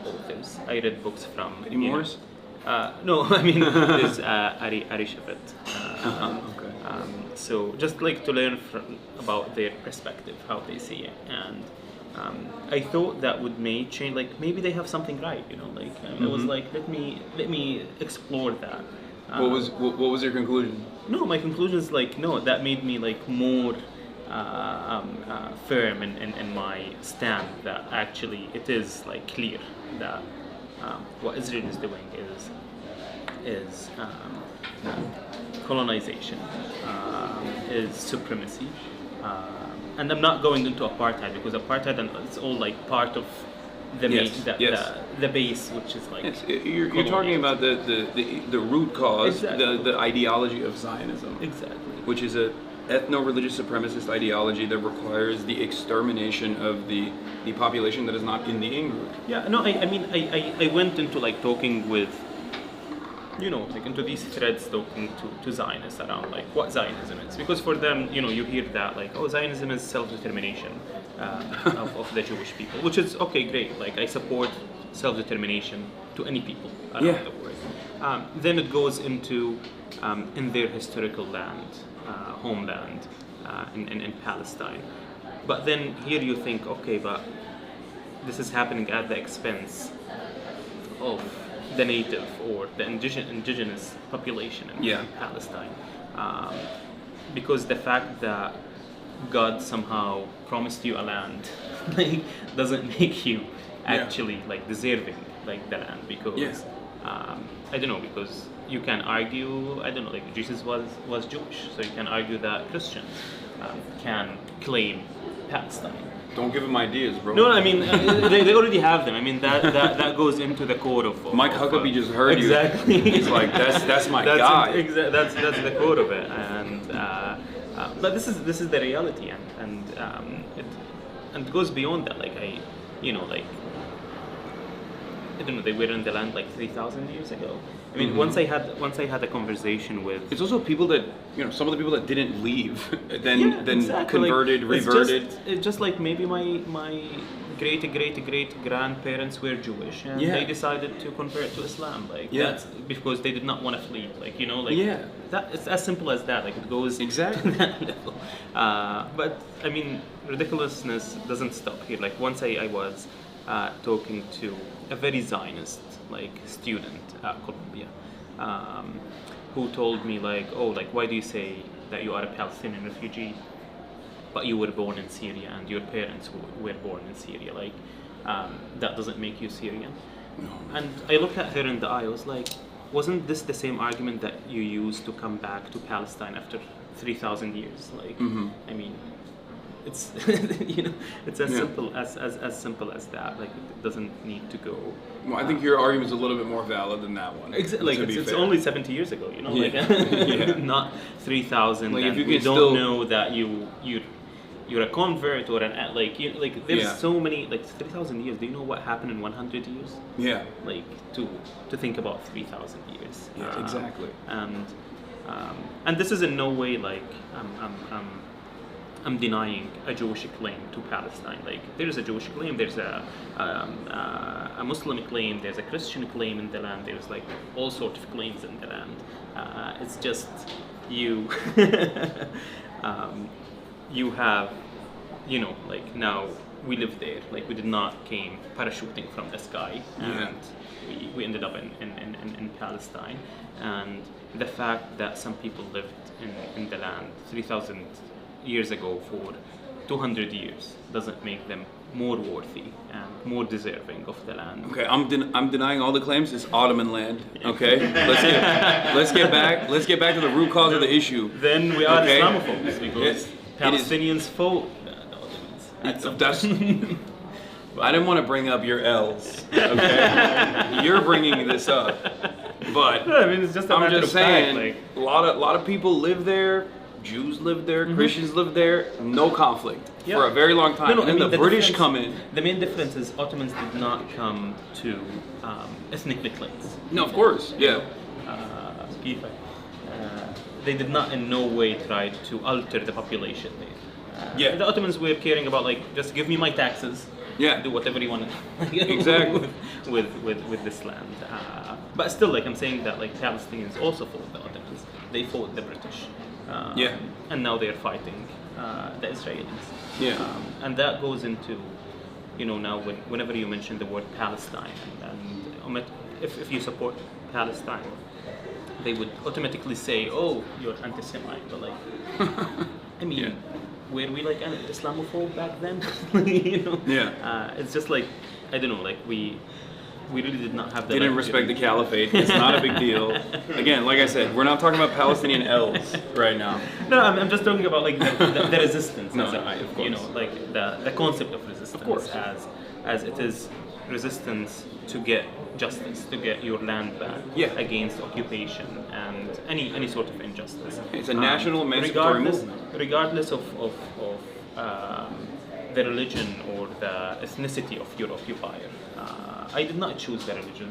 authors. I read books from Morris? No, I mean there's Ari Shafet. Okay. So just like to learn about their perspective, how they see it, and I thought that would change. Like maybe they have something right, Like I was like, let me explore that. What was your conclusion? No, my conclusion is like no. That made me like more firm in my stand that actually it is like clear that what Israel is doing is colonization, is supremacy. And I'm not going into apartheid because apartheid and it's all like part of the the base, which is like you're talking about the root cause, exactly. the ideology of Zionism, exactly, which is a ethno-religious supremacist ideology that requires the extermination of the population that is not in the in-group. Yeah, no, I mean I went into like talking with like into these threads talking to Zionists around like what Zionism is, because for them, you hear that like, oh, Zionism is self-determination of the Jewish people, which is okay, great. Like I support self-determination to any people around the world. Then it goes into in their historical land, homeland, in Palestine. But then here you think, okay, but this is happening at the expense of the native or the indigenous population in Palestine, because the fact that God somehow promised you a land like doesn't make you actually like deserving like the land, because I don't know, because you can argue, I don't know, like Jesus was Jewish, so you can argue that Christians can claim Palestine. Don't give them ideas, bro. No, I mean they already have them. I mean that goes into the core of Mike Huckabee just heard exactly. you. He's like that's my guy. That's the core of it, and but this is the reality, and it goes beyond that. Like I don't know, they were in the land like 3,000 years ago. I mean, once I had a conversation with. It's also people that some of the people that didn't leave, then converted, like, reverted. It's just like maybe my great grandparents were Jewish and they decided to convert to Islam. Like that's because they did not want to flee. Like that it's as simple as that. Like it goes exactly to that level. But I mean, ridiculousness doesn't stop here. Like once I was talking to a very Zionist student at Columbia, who told me like, oh, like why do you say that you are a Palestinian refugee, but you were born in Syria and your parents were born in Syria? Like that doesn't make you Syrian. No. And I looked at her in the eye. I was like, wasn't this the same argument that you used to come back to Palestine after 3,000 years? Like, I mean, it's it's as simple as that. Like it doesn't need to go. Well, I think your argument's a little bit more valid than that one. Exactly. Like it's only 70 years ago. Not 3,000. Like if you we don't know that you're a convert or there's so many 3,000 years. Do you know what happened in 100 years? Yeah. Like to think about 3,000 years. Yeah, exactly. And this is in no way like I'm denying a Jewish claim to Palestine. Like there is a Jewish claim, there's a Muslim claim, there's a Christian claim in the land. There's like all sorts of claims in the land. It's just you you have like now we live there. Like we did not came parachuting from the sky, and we ended up in Palestine. And the fact that some people lived in the land 3,000 years ago for 200 years doesn't make them more worthy and more deserving of the land. Okay, I'm denying all the claims. It's Ottoman land. Okay, let's get back to the root cause of the issue. Then we are Okay. Islamophobes because It is- Palestinians fought the Ottomans. That's. I didn't want to bring up your L's. Okay, you're bringing this up, but I mean, it's just a I'm matter just of saying. fact, like, A lot of people live there. Jews live there. Christians live there. No conflict for a very long time. And then the British come in. The main difference is Ottomans did not come to ethnically cleanse. No, of course. Yeah. كيف they did not in no way try to alter the population there. Yeah. The Ottomans were caring about like just give me my taxes. Yeah. Do whatever you want Exactly. with this land. But still, like I'm saying that like Palestinians also fought the Ottomans. They fought the British. Yeah. And now they're fighting the Israelis. Yeah. And that goes into, now whenever you mention the word Palestine, and if you support Palestine, they would automatically say, "Oh, you're anti-Semite." But like, I mean, Yeah. were we like an Islamophobe back then? Yeah. It's just like I don't know, like we really did not have the Didn't respect the caliphate. It's not a big deal. Again, like I said, we're not talking about Palestinian L's right now. No, I'm just talking about like the resistance. No, as a- of course. like the concept of resistance, course. as it is resistance to get justice, to get your land back Yeah. against occupation and any sort of injustice. It's a national emancipatory regardless, movement. regardless of the religion or the ethnicity of your occupier. I did not choose the religion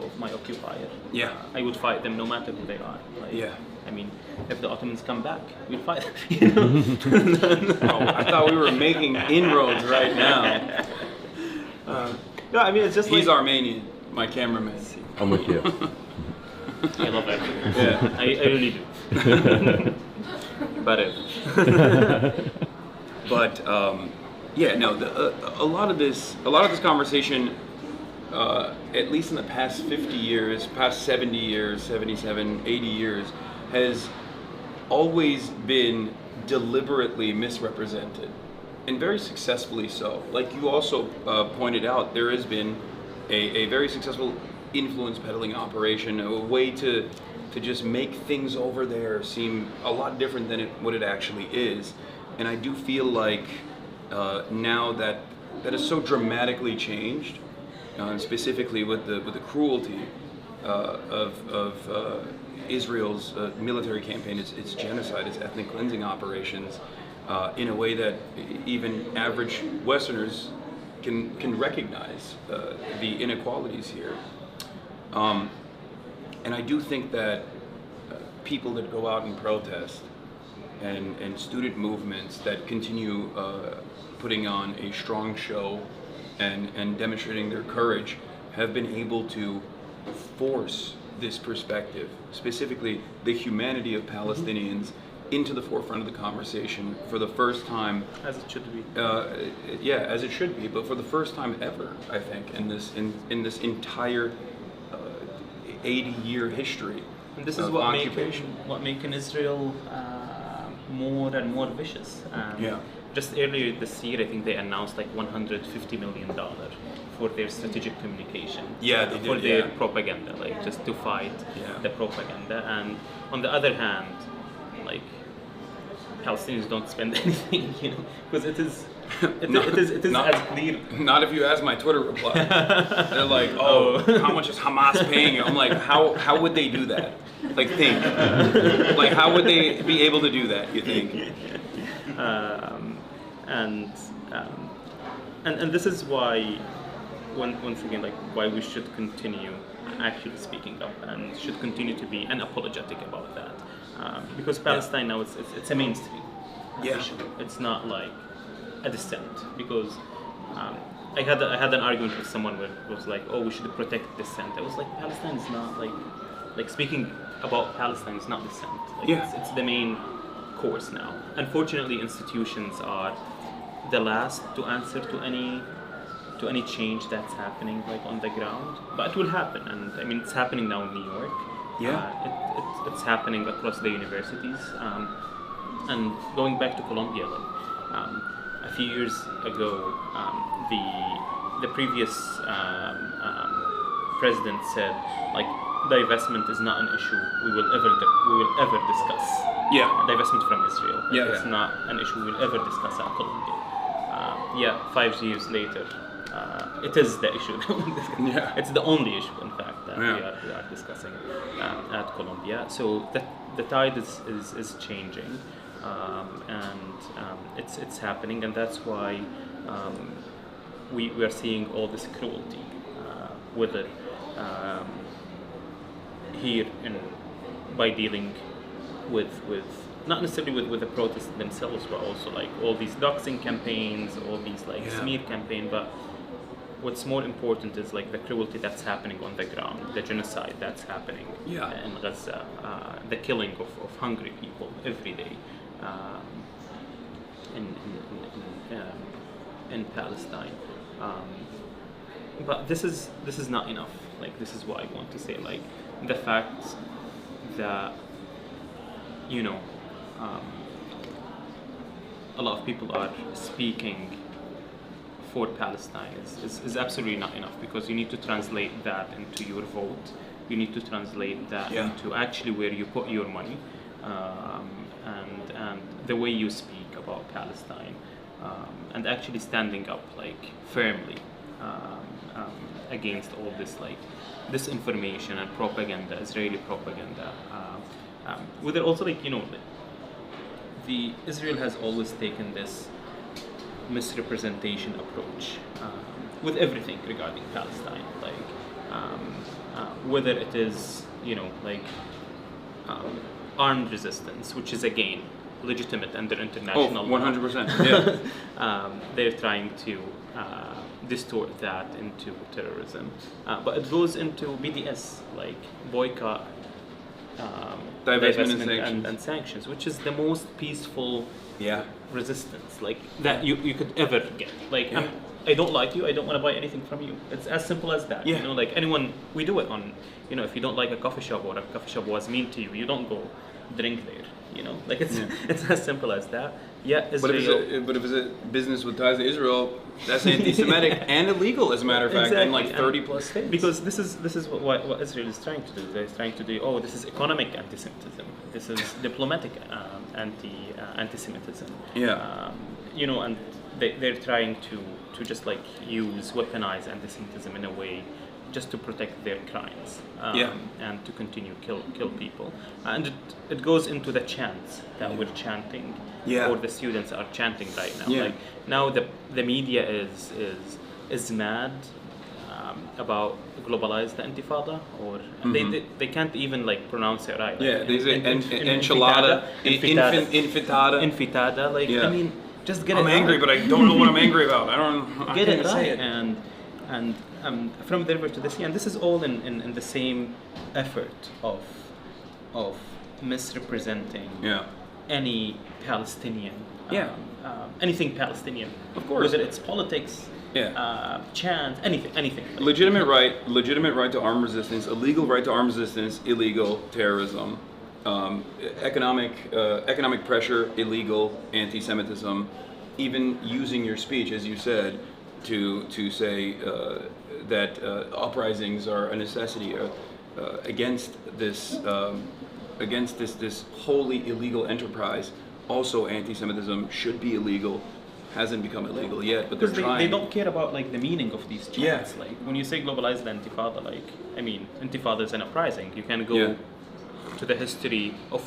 of my occupier. Yeah. I would fight them no matter who they are. Like, Yeah. I mean, if the Ottomans come back, we'll fight them. Oh, I thought we were making inroads right now. No, I mean it's just He's like Armenian, my cameraman. I'm with you. I love it. Yeah. I really do. But But yeah, no. A lot of this conversation, at least in the past 50 years, past 70 years, 77, 80 years, has always been deliberately misrepresented, and very successfully so. Like you also pointed out, there has been a very successful influence peddling operation, a way to just make things over there seem a lot different than what it actually is. And I do feel like now that has so dramatically changed, specifically with the cruelty of Israel's military campaign, its genocide, its ethnic cleansing operations, in a way that even average Westerners can recognize the inequalities here. And I do think that people that go out and protest and student movements that continue putting on a strong show and demonstrating their courage have been able to force this perspective, specifically the humanity of Palestinians, into the forefront of the conversation for the first time. as it should be. Yeah, as it should be, but for the first time ever, I think, in this entire 80-year history. And this is of what occupation. making Israel more and more vicious. Yeah. Just earlier this year, I think they announced like $150 million for their strategic communication. Yeah, they for did, their yeah. propaganda, like just to fight Yeah. the propaganda. And on the other hand, like Palestinians don't spend anything, because it is Not- as clear. Not if you ask my Twitter reply. They're like, oh, how much is Hamas paying you? I'm like, how would they do that? Like, think. Like, how would they be able to do that, you think? And this is why, once again, like why we should continue actually speaking up and should continue to be unapologetic about that, because Palestine now it's a mainstream Yeah. issue. It's not like a dissent, because I had an argument with someone where it was like, oh, we should protect dissent. I was like, Palestine is not like speaking about Palestine is not dissent. Like, Yeah. it's the main course now. Unfortunately, institutions are the last to answer to any change that's happening like on the ground, but it will happen, and I mean it's happening now in New York. It's happening across the universities, and going back to Colombia, like A few years ago, the previous president said, like, divestment is not an issue we will ever discuss. Yeah. Divestment from Israel. Yeah, It's not an issue we'll ever discuss at Colombia. 5 years later, it is the issue that we'll discuss. Yeah. It's the only issue, in fact, that we are discussing at Colombia. So the tide is changing, and it's happening, and that's why we are seeing all this cruelty with it here by dealing with not necessarily with the protests themselves, but also like all these doxing campaigns, all these like smear campaign. But what's more important is like the cruelty that's happening on the ground, the genocide that's happening in Gaza, the killing of hungry people every day in Palestine. But this is not enough. Like, this is what I want to say. Like, the fact that a lot of people are speaking for Palestine is absolutely not enough, because you need to translate that into your vote. You need to translate that into actually where you put your money, and the way you speak about Palestine, and actually standing up like firmly against all this like disinformation and propaganda, Israeli propaganda. With it also, like, Israel has always taken this misrepresentation approach with everything regarding Palestine, like whether it is armed resistance, which is again legitimate under international law. 100%. Yeah. They're trying to distort that into terrorism, but it goes into BDS, like boycott, Divestment and sanctions, which is the most peaceful resistance like that you could ever get. Like, I don't like you, I don't want to buy anything from you. It's as simple as that. Like anyone, we do it on, if you don't like a coffee shop or a coffee shop was mean to you, you don't go drink there. Like it's as simple as that. Israel. But if it's a business with ties to Israel, that's anti-Semitic and illegal, as a matter of fact, in like 30 plus states. Because this is what Israel is trying to do. They're trying to do. Oh, this is economic anti-Semitism. This is diplomatic anti-Semitism. And they're trying to just like weaponize anti-Semitism in a way, just to protect their crimes, and to continue kill people. And it goes into the chants that we're chanting, or the students are chanting right now. Like now the media is mad about globalized intifada, or they can't even like pronounce it right. They say enchilada, infitada. Like, I mean, just get it. I'm angry, but I don't know what I'm angry about. I get can't it say right. it. And from the river to the sea, and this is all in the same effort of misrepresenting any Palestinian, anything Palestinian, of course, whether it's politics, chant, anything. Legitimate right to armed resistance, illegal right to armed resistance, illegal terrorism, economic pressure, illegal anti-Semitism, even using your speech, as you said, to say that uprisings are a necessity against this wholly illegal enterprise. Also, anti-Semitism should be illegal. Hasn't become illegal yet, but they're trying. They don't care about like the meaning of these chants. Like when you say globalized intifada, like I mean, intifada is an uprising. You can go to the history of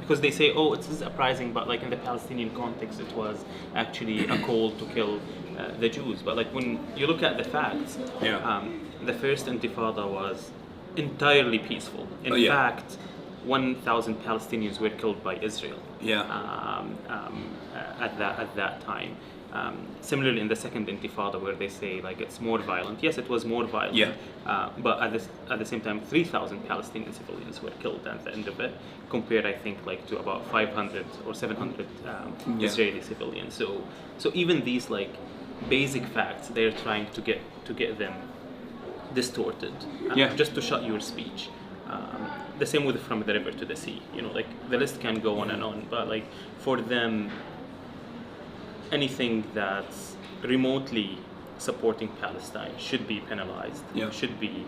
because they say, oh, it's this uprising, but like in the Palestinian context, it was actually a call to kill the Jews. But like when you look at the facts, the first intifada was entirely peaceful. In fact, 1,000 Palestinians were killed by Israel. At that time. Similarly, in the second intifada, where they say like it's more violent. Yes, it was more violent. But at the same time, 3,000 Palestinian civilians were killed at the end of it, compared, I think, like to about 500 or 700 Israeli civilians. So even these like basic facts, they're trying to get them distorted, just to shut your speech. The same with from the river to the sea. Like the list can go on and on, but like for them, anything that's remotely supporting Palestine should be penalized, Yeah. should be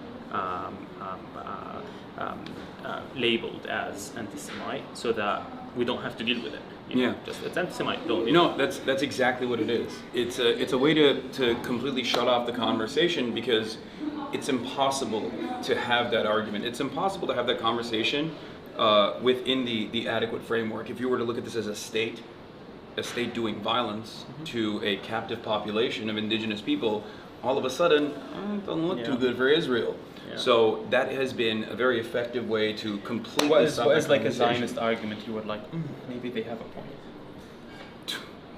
labeled as anti-Semite, so that we don't have to deal with it. Yeah. Just it's anti-Semite. Don't deal No, that's exactly what it is. It's a way to completely shut off the conversation, because it's impossible to have that argument. It's impossible to have that conversation within the adequate framework. If you were to look at this as a state doing violence to a captive population of indigenous people, all of a sudden, it doesn't look too good for Israel. Yeah. So that has been a very effective way to completely What is stop that like a conversation. Zionist argument? You were like, maybe they have a point.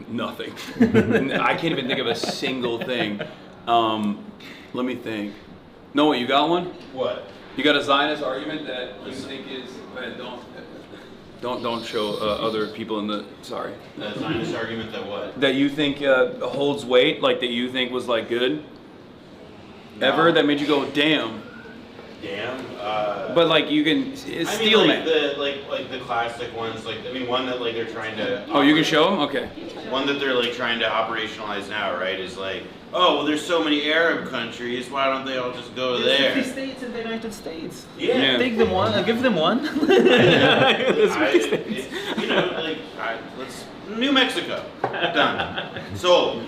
Nothing. I can't even think of a single thing. Let me think. Noah, you got one? What? You got a Zionist argument that you think is don't show other people in the sorry The Zionist argument that what? that you think holds weight, like that you think was like good No. ever, that made you go damn. Damn. But like you can steal like man. the classic ones, one that like they're trying to. Oh, you can show them. Okay. One that they're like trying to operationalize now, right? Is like, oh well, there's so many Arab countries. Why don't they all just go there? 50 states in the United States. Yeah. Take them one, give them one. Let's New Mexico. Done. Sold.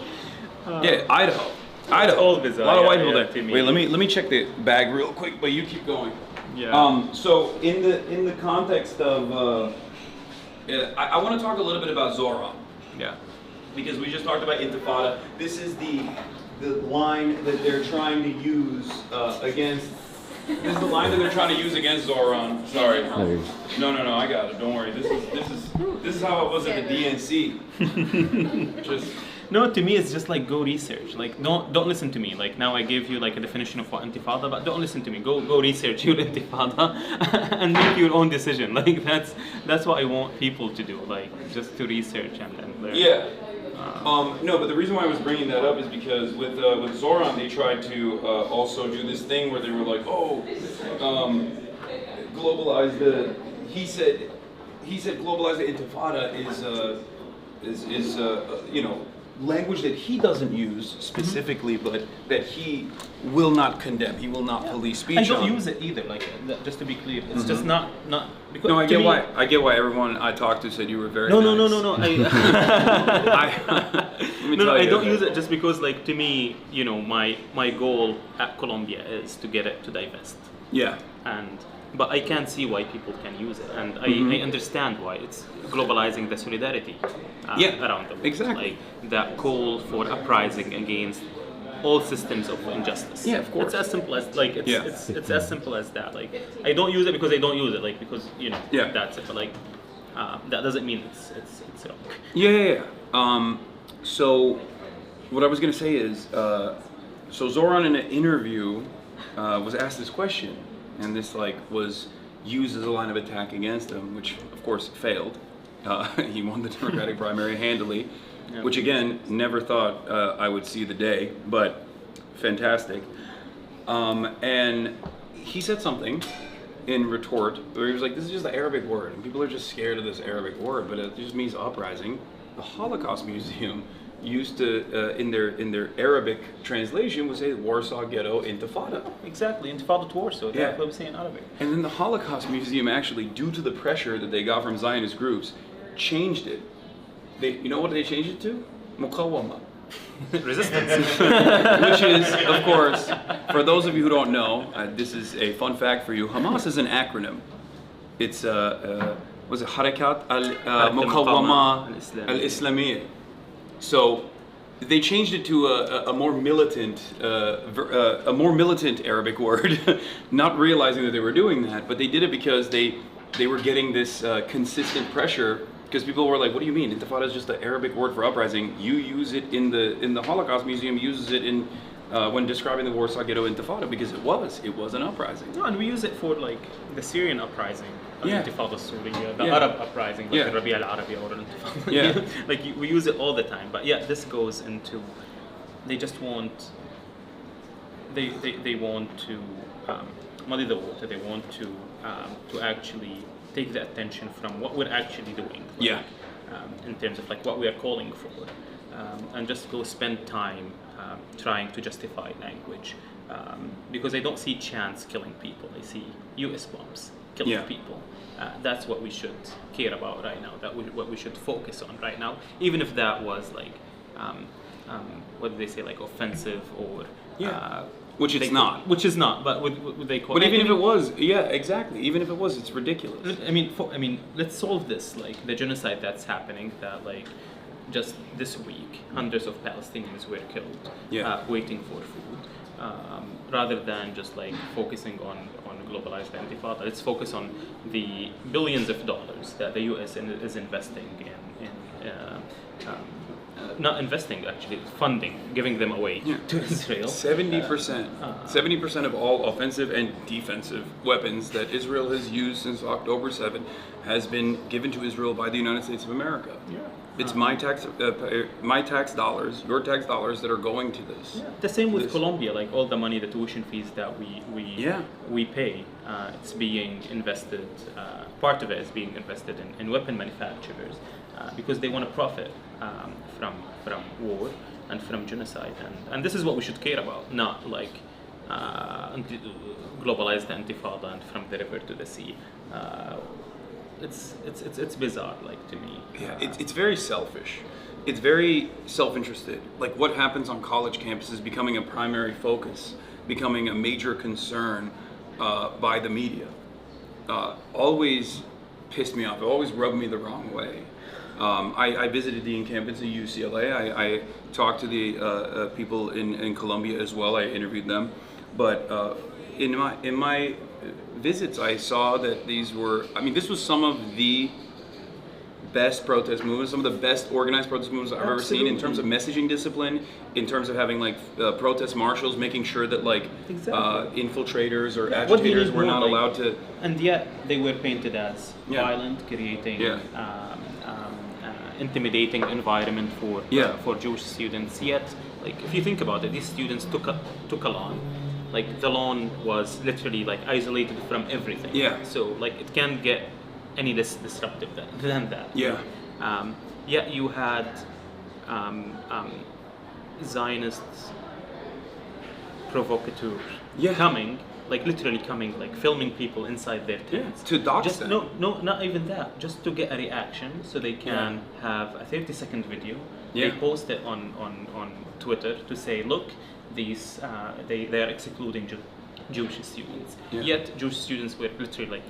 Yeah, Idaho. all bizarre. A lot of Yeah, white people yeah, there. to me. Wait, let me check the bag real quick, but you keep going. Yeah. So in the context of, I want to talk a little bit about Zoran, Yeah. because we just talked about Intifada. This is the line that they're trying to use against. This is the line that they're trying to use against Zoran. Sorry. No, I got it. Don't worry. This is how it was at the DNC. Just. No, to me it's just like go research. Like don't listen to me. Like now I gave you like a definition of what intifada, but don't listen to me. Go research your intifada and make your own decision. Like that's what I want people to do. Like just to research and learn. Yeah. No, but the reason why I was bringing that up is because with Zoran, they tried to also do this thing where they were like, globalize the. He said globalize the Intifada is language that he doesn't use specifically, but that he will not condemn. He will not police speech. And don't on. use it either. Like just to be clear, it's just not because. No, I to get me- why. I get why everyone I talked to said you were very. No. nice. I don't use it just because, like, to me, my goal at Colombia is to get it to divest. Yeah. But I can see why people can use it, and I understand why. It's globalizing the solidarity around the world. Exactly. Like that call for uprising against all systems of injustice. Yeah, of course. It's as simple as it's as simple as that. Like I don't use it because I don't use it. Like because Yeah. that's it. But like that doesn't mean it's wrong. Yeah. So what I was gonna say is, so Zoran in an interview was asked this question, and this was used as a line of attack against him, which of course failed. He won the Democratic primary handily, which again, never thought I would see the day, but fantastic. And he said something in retort where he was like, this is just an Arabic word, and people are just scared of this Arabic word, but it just means uprising. The Holocaust Museum used to, in their Arabic translation, would say Warsaw Ghetto Intifada. Exactly, Intifada to Warsaw. Yeah. That's what we say in Arabic. And then the Holocaust Museum actually, due to the pressure that they got from Zionist groups, changed it. You know what they changed it to? Muqawama. Resistance. Which is, of course, for those of you who don't know, this is a fun fact for you. Hamas is an acronym. It's was it Harakat al-Muqawama al-Islamiyya. So they changed it to a more militant Arabic word, not realizing that they were doing that. But they did it because they were getting this consistent pressure. Because people were like, "What do you mean? Intifada is just the Arabic word for uprising. You use it in the Holocaust Museum. Uses it in when describing the Warsaw Ghetto Intifada because it was an uprising." No, and we use it for like the Syrian uprising, Intifada Syria, the Yeah. Arab uprising, like Yeah. the Rabi al-Arabi or Intifada. Yeah. Like we use it all the time. But yeah, this goes into they just want they want to muddy the water. They want to actually take the attention from what we're actually doing. Yeah. In terms of like what we are calling for. and just go spend time trying to justify language, because I don't see chance killing people. I see U.S. bombs killing Yeah. people. That's what we should care about right now. What we should focus on right now, even if that was like, what do they say, like offensive or Which it's not. Which is not, but would they call? But even if it was, yeah, exactly. Even if it was, it's ridiculous. I mean, let's solve this. Like the genocide that's happening. That like, just this week, hundreds of Palestinians were killed, waiting for food. Rather than just like focusing on globalized intifada, let's focus on the billions of dollars that the U.S. is investing in not investing, actually funding, giving them away to Israel. 70%. 70% of all offensive and defensive weapons that Israel has used since October 7 has been given to Israel by the United States of America. Yeah. It's my tax dollars, your tax dollars that are going to this. Yeah. The same with Colombia, like all the money, the tuition fees that we pay, it's being invested. Part of it is being invested in weapon manufacturers because they want to profit from war and from genocide, and this is what we should care about, not like globalized intifada and from the river to the sea. It's bizarre, like, to me. Yeah, it's very selfish. It's very self-interested. Like what happens on college campuses becoming a primary focus, becoming a major concern by the media. Always pissed me off. It always rubbed me the wrong way. I visited the encampments at UCLA. I talked to the people in Colombia as well. I interviewed them. But in my visits, I saw that this was some of the best protest movements, some of the best organized protest movements I've ever seen in terms of messaging discipline, in terms of having like protest marshals, making sure that like infiltrators or agitators were not allowed to. And yet they were painted as violent, creating intimidating environment for Jewish students. Yet, like if you think about it, these students took a lawn. Like the lawn was literally like isolated from everything. Yeah. So like it can't get any less disruptive than that. Yeah. Yet you had Zionists, provocateurs coming, like literally coming, like filming people inside their tents. To dox them. No, not even that. Just to get a reaction, so they can have a 30-second video. Yeah. They post it on Twitter to say, look, these they are excluding Jewish students. Yeah. Yet Jewish students were literally like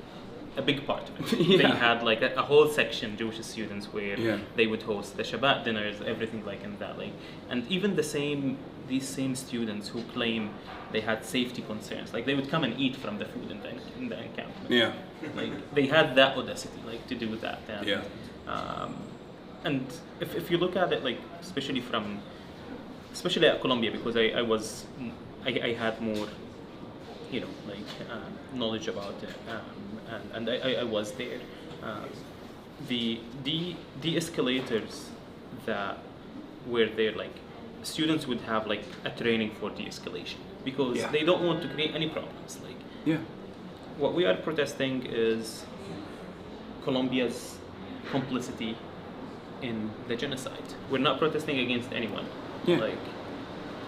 a big part of it. They had like a whole section, Jewish students, where they would host the Shabbat dinners, everything like in that. Like, and even these same students who claim they had safety concerns, like they would come and eat from the food in the encampment. Yeah. Like they had that audacity, like to do that. And, and if you look at it, like especially at Colombia, because I had more, knowledge about it, and I was there. The de-escalators that were there, like students would have like a training for de-escalation because they don't want to create any problems. Like, what we are protesting is Colombia's complicity in the genocide. We're not protesting against anyone, like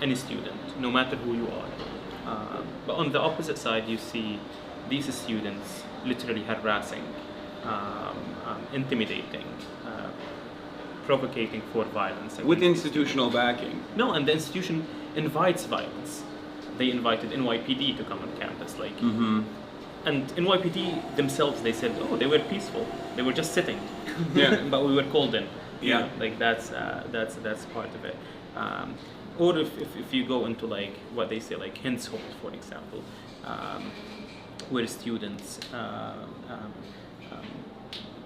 any student, no matter who you are. But on the opposite side, you see these students literally harassing, intimidating, provocating for violence. With institutional backing. No, and the institution invites violence. They invited NYPD to come on campus, like, and NYPD themselves, they said, oh, they were peaceful. They were just sitting, but we were called in. You know, like that's part of it. Or if you go into like what they say, like Henshall, for example, where students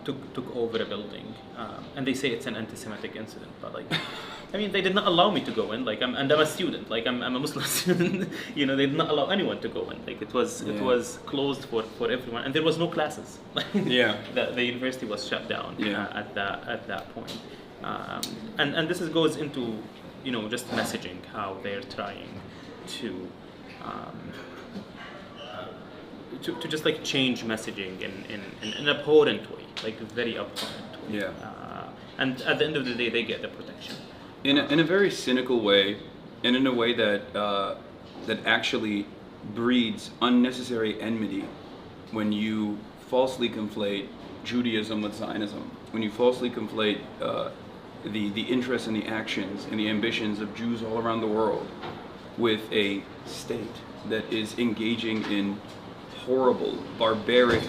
took over a building, and they say it's an anti-Semitic incident, but like, I mean, they did not allow me to go in. Like, I'm a student. Like, I'm a Muslim student. They did not allow anyone to go in. Like, it was closed for everyone, and there was no classes. The university was shut down at that point. And this goes into just messaging, how they're trying to just like change messaging in an abhorrent way, like a very abhorrent way. And at the end of the day, they get the protection. in a very cynical way, and in a way that that actually breeds unnecessary enmity when you falsely conflate Judaism with Zionism, when you falsely conflate the interests and the actions and the ambitions of Jews all around the world with a state that is engaging in horrible, barbaric,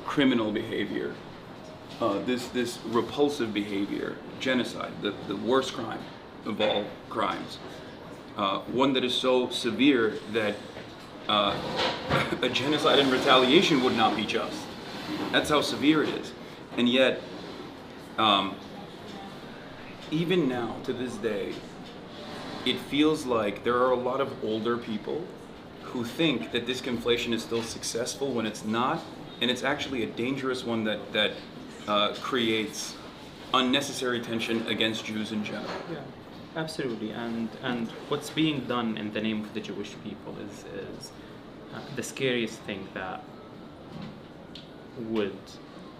criminal behavior, this repulsive behavior, genocide, the worst crime of all crimes, one that is so severe that a genocide in retaliation would not be just. That's how severe it is. And yet, even now, to this day, it feels like there are a lot of older people who think that this conflation is still successful when it's not, and it's actually a dangerous one that creates unnecessary tension against Jews in general. Yeah, absolutely. And what's being done in the name of the Jewish people is the scariest thing that would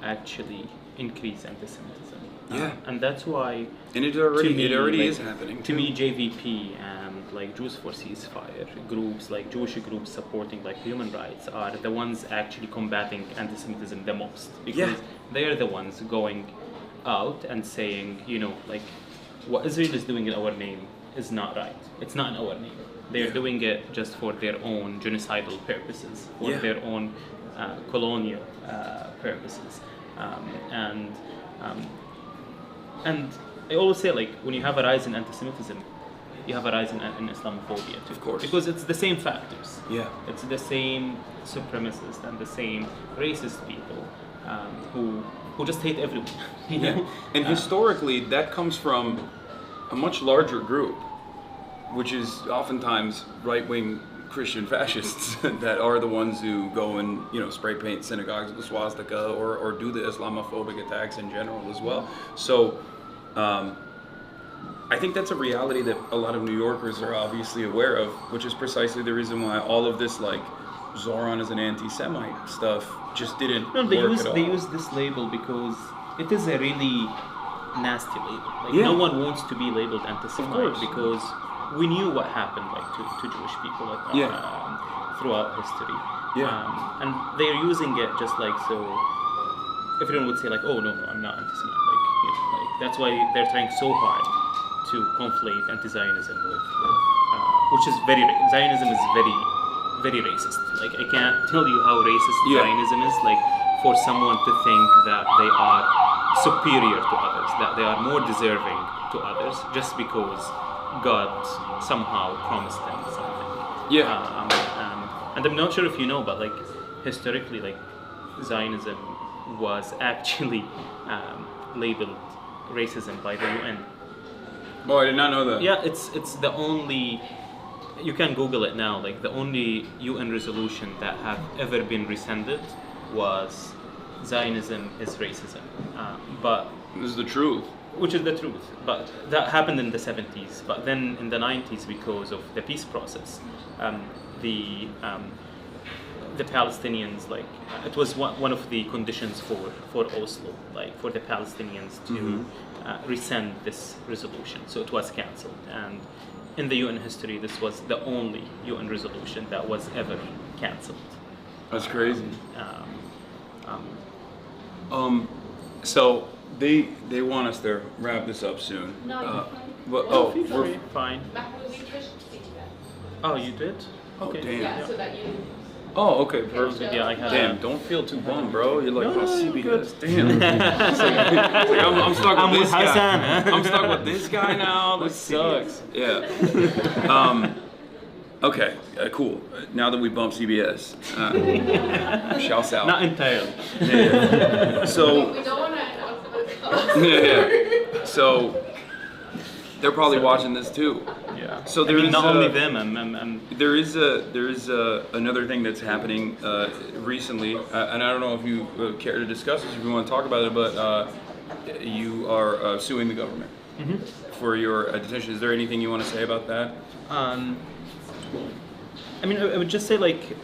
actually increase anti-Semitism. Yeah. And that's why. And it already like, is happening. To me, JVP and like Jews for Ceasefire groups, like Jewish groups supporting like human rights, are the ones actually combating anti-Semitism the most, because they are the ones going out and saying, you know, like what Israel is doing in our name is not right. It's not in our name. They're doing it just for their own genocidal purposes, for their own colonial purposes, and I always say, like, when you have a rise in anti-Semitism, you have a rise in Islamophobia too. Of course. Because it's the same factors. Yeah. It's the same supremacists and the same racist people who just hate everyone. You know? And historically, that comes from a much larger group, which is oftentimes right-wing Christian fascists that are the ones who go and, you know, spray paint synagogues with the swastika or do the Islamophobic attacks in general as well. So I think that's a reality that a lot of New Yorkers are obviously aware of, which is precisely the reason why all of this, like, Zoran is an anti-Semite stuff just didn't work at all. They use this label because it is a really nasty label. Like, Yeah. no one wants to be labeled anti-Semite, Of course. because we knew what happened, like, to Jewish people, like, throughout history. And they're using it just like so. Everyone would say, like, oh no, I'm not anti-Semite. Like, you know, like, that's why they're trying so hard to conflate anti-Zionism with which is Zionism is very racist. Like, I can't tell you how racist Zionism is. Like, for someone to think that they are superior to others, that they are more deserving to others, just because God somehow promised them something. And I'm not sure if you know, but like historically, like Zionism was actually labeled racism by the UN. Oh, I did not know that. Yeah, it's the only. You can Google it now. Like, the only UN resolution that have ever been rescinded was Zionism is racism. But This is the truth. which is the truth. But that happened in the 70s. But then in the 90s, because of the peace process, the Palestinians, like, it was one of the conditions for Oslo, like, for the Palestinians to rescind this resolution. So it was cancelled. And in the UN history, this was the only UN resolution that was ever cancelled. That's crazy. So they want us to wrap this up soon. No, But We're fine. Mahmoud, we pushed CBS. Oh, you did? Oh, Okay. damn. Yeah, so that you. Oh, okay, perfect. Yeah, I had. Damn, don't feel too bummed, bro. You're like, No, oh, you're CBS. Damn. It's like, I'm stuck I'm with with this guy. Hasan. I'm stuck with this guy now. This sucks. Yeah. Okay, cool. Now that we bumped CBS, shouts out. Not entirely. Yeah. So, We don't want to announce it. yeah. So, they're probably watching this too. Yeah. So I there mean, is not only them. I'm There is another thing that's happening recently, and I don't know if you care to discuss this, if you want to talk about it, but you are suing the government for your detention. Is there anything you want to say about that? I mean, I would just say, like,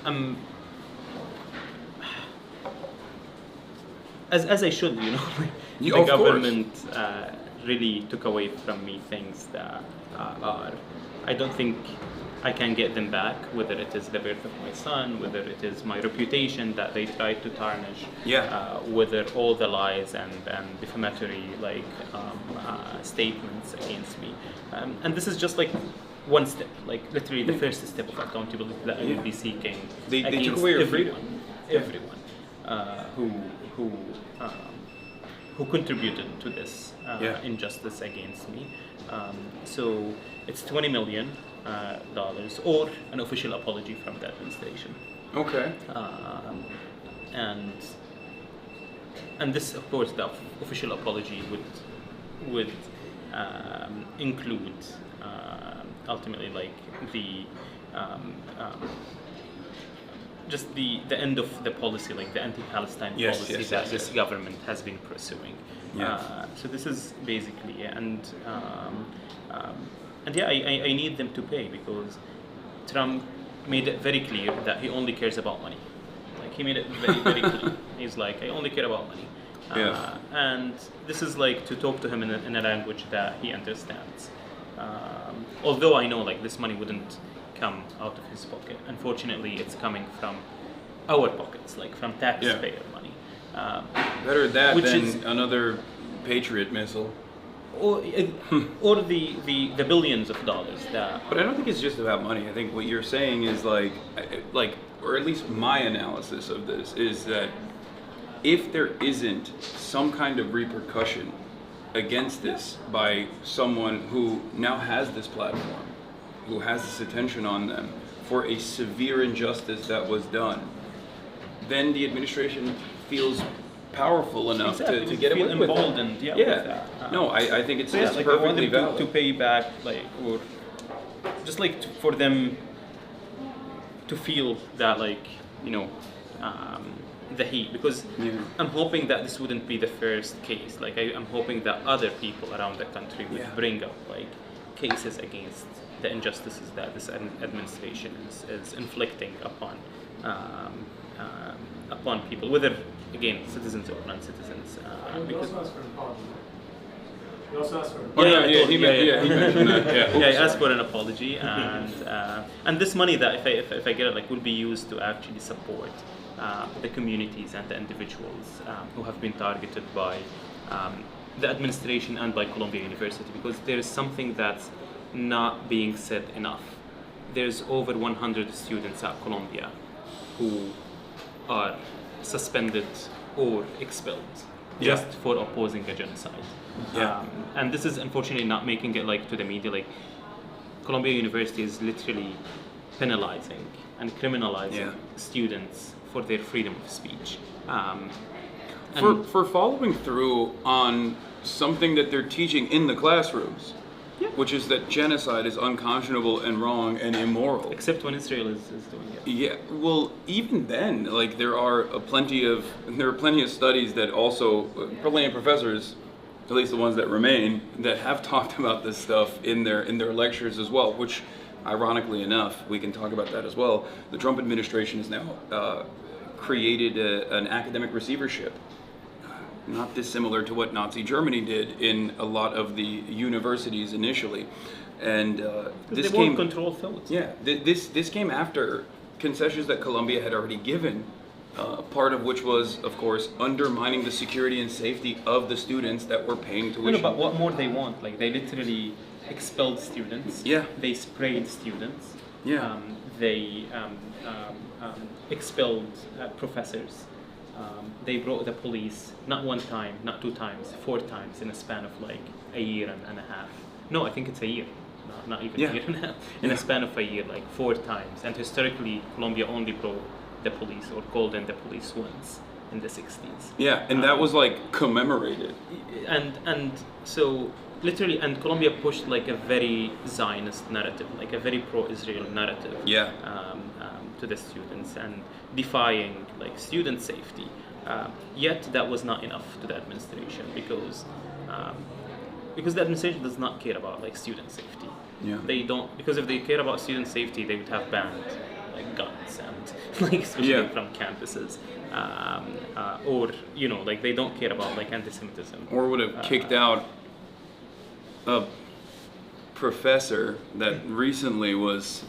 as I should, you know, You- the of course. government really took away from me things that are, I don't think I can get them back, whether it is the birth of my son, whether it is my reputation that they tried to tarnish, whether all the lies and defamatory statements against me. And this is just like one step, like literally the first step of accountability that I will be seeking They against took away your freedom. everyone who contributed to this injustice against me. So it's $20 million or an official apology from the administration. Okay. And this, of course, the official apology would include ultimately like the just the end of the policy, like the anti-Palestine policy that this government has been pursuing. So this is basically, and yeah, I need them to pay, because Trump made it very clear that he only cares about money. Like he made it very, very clear. He's like, I only care about money. And this is like to talk to him in a language that he understands. Although I know like this money wouldn't come out of his pocket. Unfortunately, it's coming from our pockets, like from taxpayer money. Better that which than is, another Patriot missile. or the billions of dollars that. But I don't think it's just about money. I think what you're saying is like, or at least my analysis of this is that if there isn't some kind of repercussion against this by someone who now has this platform, who has this attention on them for a severe injustice that was done, then the administration feels powerful enough to get away with emboldened, it. with that. No, I think it's Like I want perfectly them valid. to pay back, like, or just like for them to feel that, like, you know, the heat, because I'm hoping that this wouldn't be the first case. Like I'm hoping that other people around the country would bring up like cases against the injustices that this administration is inflicting upon people, whether again citizens or non-citizens. Because You also asked for He mentioned that. I asked for an apology, and this money that if I get it, like, will be used to actually support the communities and the individuals who have been targeted by the administration and by Columbia University, because there is something that's not being said enough. There's over 100 students at Columbia who are suspended or expelled just for opposing a genocide. And this is unfortunately not making it like to the media. Like Columbia University is literally penalizing and criminalizing students for their freedom of speech. For following through on something that they're teaching in the classrooms, which is that genocide is unconscionable and wrong and immoral. Except when Israel is doing it. Yeah, well, even then, like there are plenty of studies that also plenty of professors, at least the ones that remain, that have talked about this stuff in their lectures as well. Which, ironically enough, we can talk about that as well. The Trump administration has now created an academic receivership, not dissimilar to what Nazi Germany did in a lot of the universities initially, and this they won't control thoughts. Yeah, this came after concessions that Columbia had already given, part of which was, of course, undermining the security and safety of the students that were paying tuition. No, but what more they want? Like they literally expelled students. Yeah. They sprayed students. Yeah. They expelled professors. They brought the police not one time, not two times, 4 times in a span of like a year and a half. No, I think it's a year. Not even a year and a half. In a span of a year, like 4 times. And historically, Columbia only brought the police or called in the police once in the 60s. Yeah, and that was like commemorated. And so literally, and Columbia pushed like a very Zionist narrative, like a very pro-Israel narrative. To the students and defying like student safety. Yet that was not enough to the administration because the administration does not care about like student safety. They don't, because if they care about student safety, they would have banned like guns and like especially from campuses, or you know, like they don't care about like anti-Semitism, or would have kicked out a professor that recently was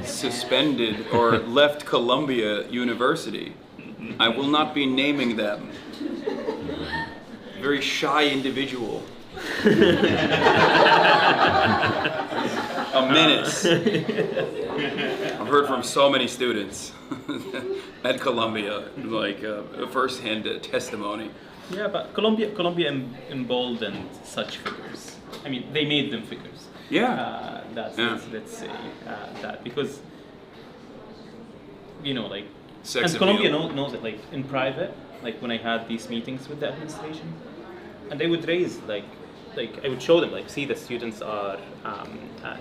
suspended or left Columbia University. I will not be naming them. Very shy individual. A menace. I've heard from so many students at Columbia, like first-hand testimony. Yeah, but Colombia emboldened such figures. I mean, they made them figures. Yeah. Let's say that, because like, Sex and Colombia appeal. knows it. Like in private, like when I had these meetings with the administration, and they would raise like I would show them, like, see, the students are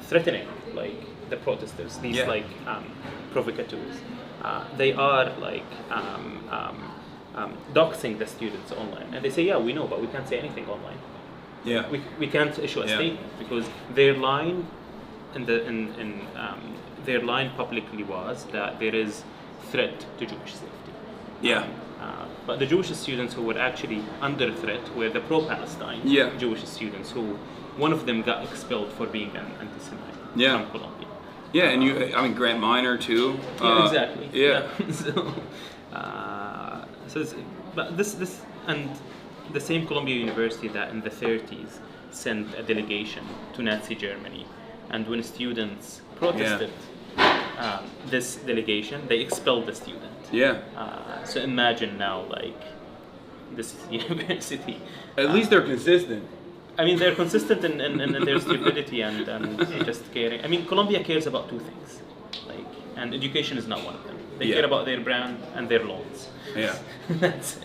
threatening like the protesters, these provocateurs. They are like doxing the students online, and they say, yeah, we know, but we can't say anything online. Yeah. We can't issue a statement because their line their line publicly was that there is threat to Jewish safety. Yeah. But the Jewish students who were actually under threat were the pro-Palestine Jewish students, who one of them got expelled for being an anti-Semite from Colombia. Yeah, and Grant Minor too. Yeah, exactly. Yeah. But this and the same Columbia University that in the 30s sent a delegation to Nazi Germany, and when students protested this delegation, they expelled the student. Yeah. So imagine now, like, this university. At least they're consistent. I mean, they're consistent in their stupidity and just caring. I mean, Colombia cares about two things, like, and education is not one of them. They care about their brand and their loans. Yeah. That's it.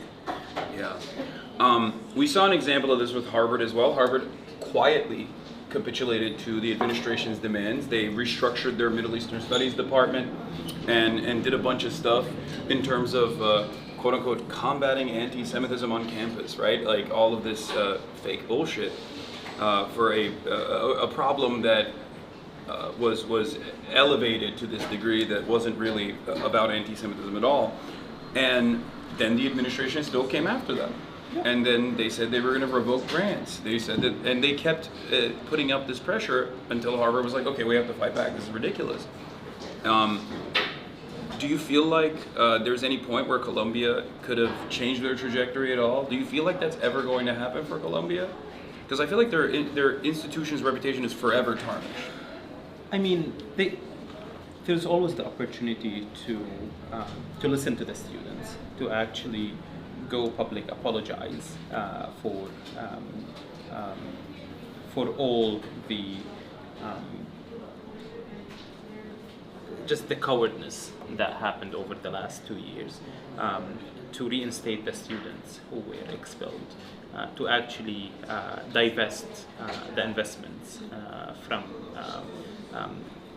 Yeah. We saw an example of this with Harvard as well. Harvard quietly capitulated to the administration's demands. They restructured their Middle Eastern Studies department and did a bunch of stuff in terms of quote unquote combating anti-Semitism on campus, right? Like all of this fake bullshit for a problem that was elevated to this degree that wasn't really about anti-Semitism at all. And then the administration still came after them. And then they said they were going to revoke grants. They said that, and they kept putting up this pressure until Harvard was like, okay, we have to fight back. This is ridiculous. Do you feel like there's any point where Columbia could have changed their trajectory at all? Do you feel like that's ever going to happen for Columbia? Because I feel like their institution's reputation is forever tarnished. I mean, there's always the opportunity to listen to the students, to actually go public, apologize for all the just the cowardness that happened over the last 2 years, to reinstate the students who were expelled, to actually divest the investments from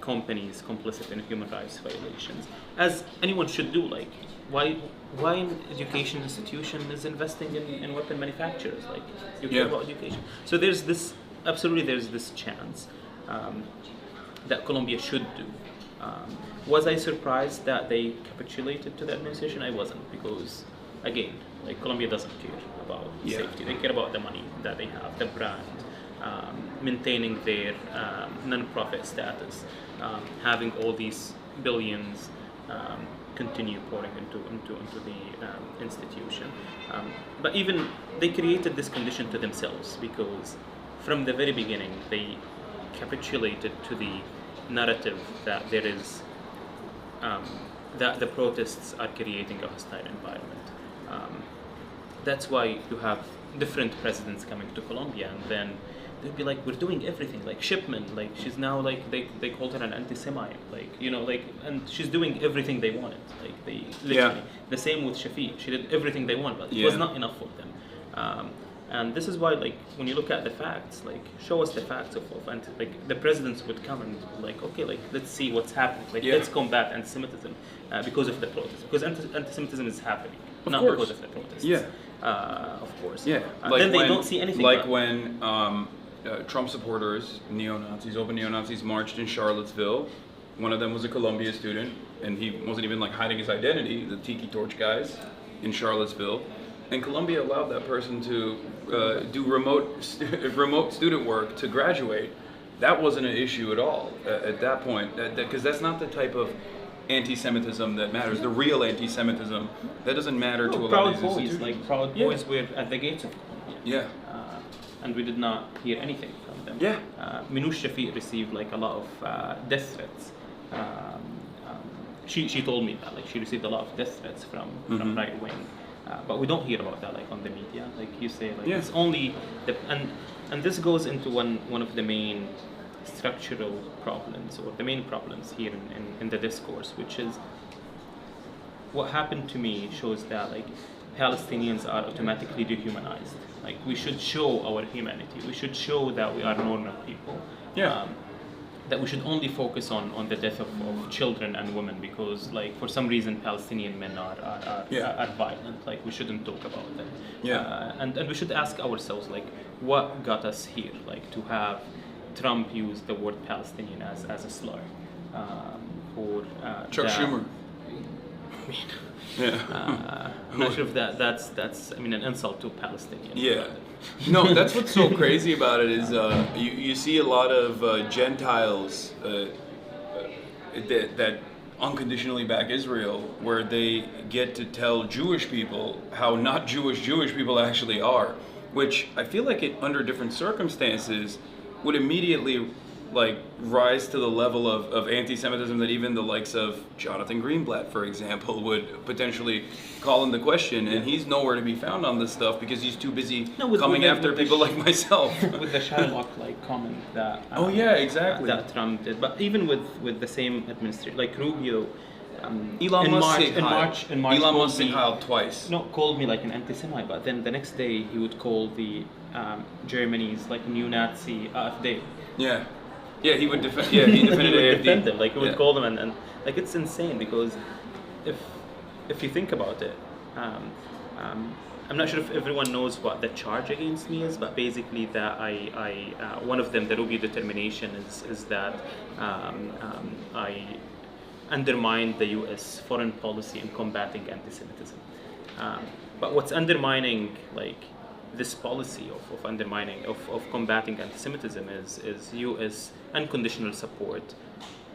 companies complicit in human rights violations, as anyone should do. Like, why an education institution is investing in weapon manufacturers? Like, you care about education. So there's this chance that Colombia should do. Was I surprised that they capitulated to the administration? I wasn't, because again, like, Colombia doesn't care about safety. They care about the money that they have, the brand, maintaining their non-profit status, having all these billions continue pouring into the institution. But even they created this condition to themselves, because from the very beginning they capitulated to the narrative that there is that the protests are creating a hostile environment. That's why you have different presidents coming to Colombia, and then they'd be like, we're doing everything, like Shipman, like she's now like they called her an anti-Semite, like, you know, like, and she's doing everything they wanted, like they literally. The same with Shafiq, she did everything they wanted, but it was not enough for them. And this is why, like, when you look at the facts, like, show us the facts of like, the presidents would come and like, okay, like, let's see what's happening, like, let's combat anti-Semitism because of the protests, because anti-Semitism is happening, not because of the protests. Of course. Like then they don't see anything. Like when Trump supporters, neo-Nazis, open neo-Nazis, marched in Charlottesville. One of them was a Columbia student, and he wasn't even like hiding his identity, the Tiki Torch guys in Charlottesville. And Columbia allowed that person to do remote student work to graduate, that wasn't an issue at all at that point. Because that's not the type of anti-Semitism that matters. The real anti-Semitism that doesn't matter to a lot of these Proud Boys, institutions. like Proud Yeah. Boys were at the gates of Columbia. Yeah. And we did not hear anything from them. Yeah. Minouche Shafiq received like a lot of death threats. She told me that like she received a lot of death threats from right wing, but we don't hear about that like on the media. Like you say, like Yeah. it's only and this goes into one of the main structural problems or the main problems here in the discourse, which is what happened to me shows that like Palestinians are automatically dehumanized. Like we should show our humanity. We should show that we are normal people. Yeah. That we should only focus on the death of children and women because like for some reason Palestinian men are violent. Like we shouldn't talk about them. Yeah. And we should ask ourselves like what got us here? Like to have Trump use the word Palestinian as a slur. Or Chuck that- Schumer. Yeah. I'm not sure if that's I mean an insult to Palestinians. Yeah. No, that's what's so crazy about it is you see a lot of Gentiles that unconditionally back Israel, where they get to tell Jewish people how not Jewish people actually are, which I feel like it under different circumstances would immediately like rise to the level of anti-Semitism that even the likes of Jonathan Greenblatt, for example, would potentially call into question, and he's nowhere to be found on this stuff because he's too busy coming after people like myself. With the Shylock like comment that Oh yeah, exactly. that Trump did, but even with the same administration, like Rubio, Elon in Musk March, said in Heil. March, in March, Elon called Musk said me- Heil twice. No, called me like an anti-Semite, but then the next day he would call the Germany's like neo-Nazi AfD. Yeah. Yeah, he would defend. Yeah, he defended He would AfD. defend them, like he would Yeah. call them, and like it's insane because if you think about it, I'm not sure if everyone knows what the charge against me is, but basically that I one of them, the Rubio determination is that I undermined the U.S. foreign policy in combating anti-Semitism. But what's undermining like this policy of undermining of combating anti-Semitism is U.S. unconditional support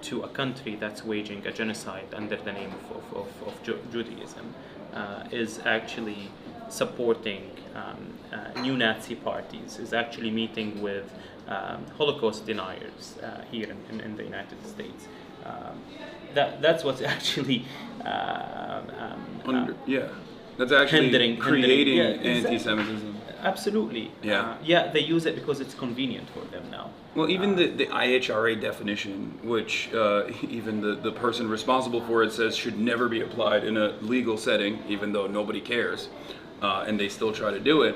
to a country that's waging a genocide under the name of Judaism is actually supporting neo-Nazi parties, is actually meeting with Holocaust deniers here in the United States. That's what's actually Yeah, that's actually hindering- creating yeah, exactly. anti-Semitism. Absolutely. Yeah. Yeah, they use it because it's convenient for them now. Well, even the IHRA definition, which even the person responsible for it says should never be applied in a legal setting, even though nobody cares, and they still try to do it.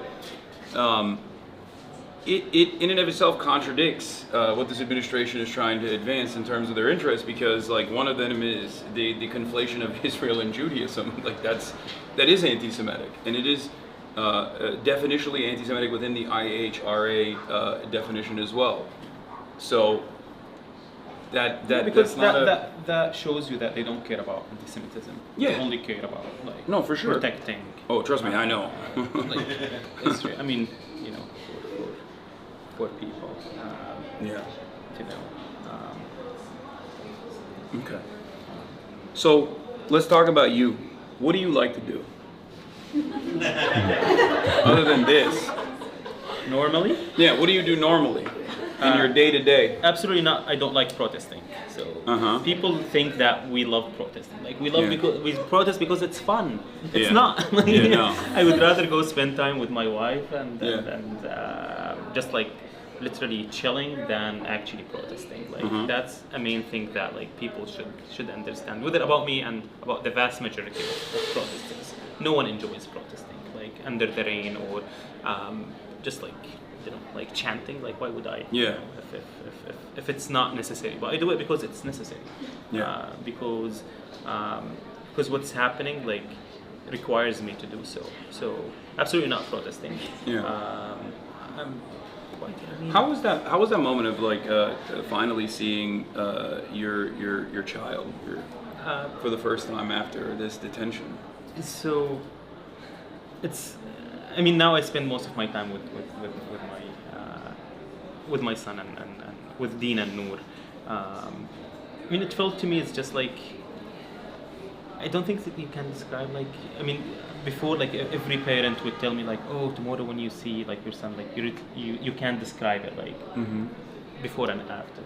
It in and of itself contradicts what this administration is trying to advance in terms of their interests, because like one of them is the conflation of Israel and Judaism. Like that is anti-Semitic, and it is definitionally anti-Semitic within the IHRA definition as well. So Because that's not that shows you that they don't care about anti-Semitism. Yeah. They only care about like No, for sure. protecting. Oh, trust me, I know. Like, Israel. I mean, you know, for people. Yeah. You know. Okay. So let's talk about you. What do you like to do? Other than this. Normally, Yeah, what do you do normally in your day to day? absolutely not. I don't like protesting. So Uh-huh. people think that we love protesting. Like we love Yeah. because we protest because it's fun. It's Yeah. not. Yeah, no. I would rather go spend time with my wife and Yeah. just like literally chilling than actually protesting. Like Mhm. that's a main thing that like people should understand. Whether about me and about the vast majority of protesters. No one enjoys protesting, like under the rain or just like like chanting. Like why would I? Yeah. If it's not necessary, but I do it because it's necessary. Yeah. Because what's happening like requires me to do so. So absolutely not protesting. Yeah. I mean, How was that moment of like finally seeing your child for the first time after this detention? So it's I mean, now I spend most of my time with my son and with Dean and Noor. I mean, it felt to me it's just like, I don't think that you can describe, like, I mean, before, like, every parent would tell me, like, oh, tomorrow when you see, like, your son, like, you can't describe it, like, before and after.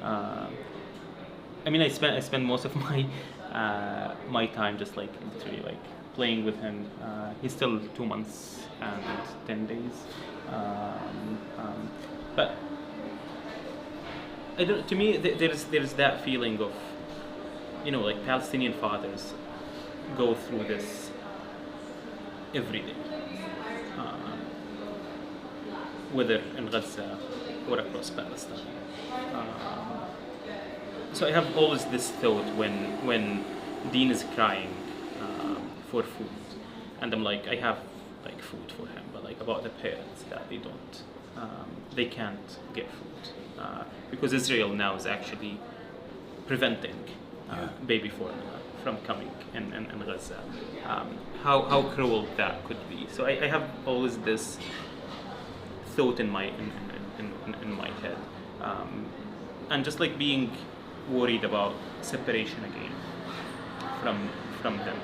I mean, I spend most of my my time just, like, literally, like, playing with him. He's still 2 months and 10 days. But I don't, to me, there's that feeling of, you know, like, Palestinian fathers go through this every day, whether in Gaza or across Palestine. So I have always this thought when Dean is crying for food, and I'm like, I have, like, food for him, but, like, about the parents that they can't get food because Israel now is actually preventing baby formula from coming in Gaza. How cruel that could be. So I have always this thought in my head, and just, like, being worried about separation again from them.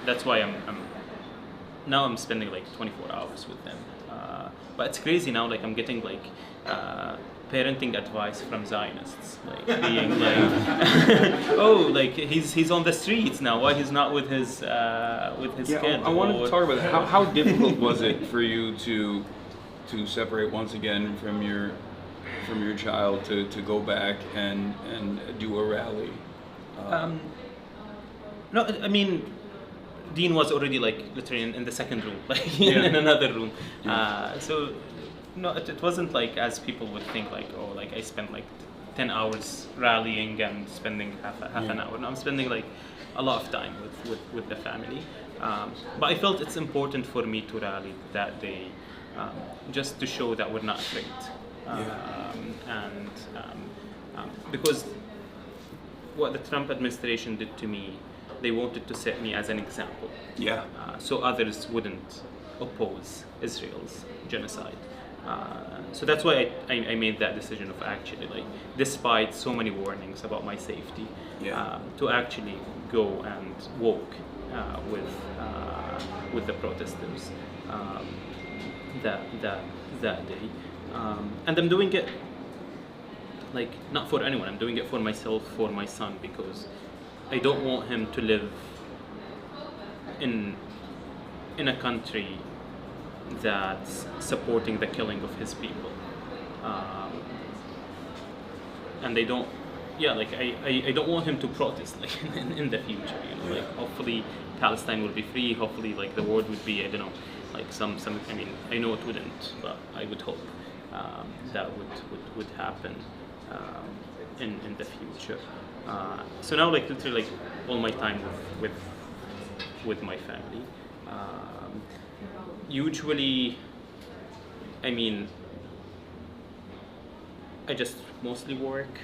That's why I'm spending, like, 24 hours with them. But it's crazy now, like, I'm getting, like, parenting advice from Zionists, like, being like, oh, like, he's on the streets now. Why he's not with his kid? I wanted to talk about that. How difficult was it for you to separate once again from your child to go back and do a rally? No, I mean, Dean was already, like, literally in the second room, like, in another room. So no, it wasn't like as people would think, like, oh, like, I spent, like, 10 hours rallying and spending half an hour. No, I'm spending, like, a lot of time with the family. But I felt it's important for me to rally that day, just to show that we're not afraid. Because what the Trump administration did to me, they wanted to set me as an example. So others wouldn't oppose Israel's genocide. So that's why I made that decision of actually, like, despite so many warnings about my safety, to actually go and walk with the protesters that day. And I'm doing it, like, not for anyone. I'm doing it for myself, for my son, because I don't want him to live in a country that's supporting the killing of his people. And they don't, like, I don't want him to protest, like, in the future, you know, like, hopefully Palestine will be free, hopefully, like, the world would be, I don't know, like, some, I mean, I know it wouldn't, but I would hope that would happen in the future. So now, like, literally, like, all my time with my family. Usually, I mean, I just mostly work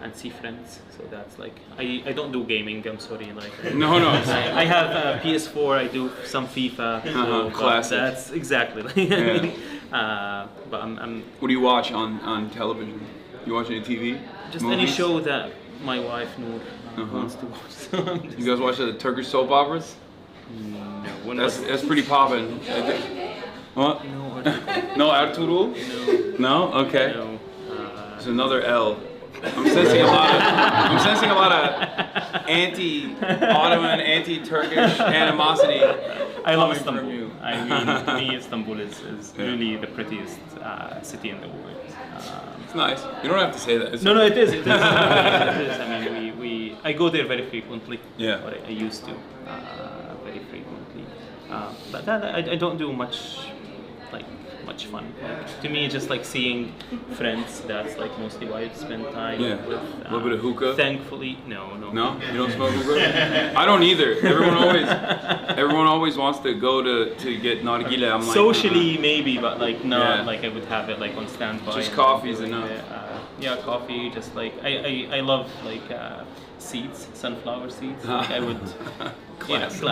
and see friends. So that's, like, I don't do gaming. I'm sorry, like, No. I have a PS4. I do some FIFA. So, classic. That's exactly. But I'm. What do you watch on television? You watch any TV? Just movies? any show that my wife Noor wants to watch. So I'm just, You guys watch the Turkish soap operas? no, when That's pretty poppin'. What? no, No Ertuğrul? No? Okay. no. There's another L. I'm sensing a lot of anti-Ottoman, anti-Turkish animosity. I love coming from Istanbul. you. I mean, to me, Istanbul is really the prettiest city in the world. It's nice. You don't have to say that. It's No, it is. It is. It is. I mean, I go there very frequently. Yeah. Or I used to very frequently. But that I don't do much like much fun. Like, to me, just like seeing friends. That's like mostly why I spend time Yeah. with. A little bit of hookah? Thankfully, no. No, you don't smoke hookah? I don't either. Everyone always wants to go to get nargile. I'm like, Socially, maybe, but like not Yeah. like I would have it like on standby. Just and coffee's doing enough. it. Yeah, coffee. Just like I love like seeds, sunflower seeds. Like I would. Classic.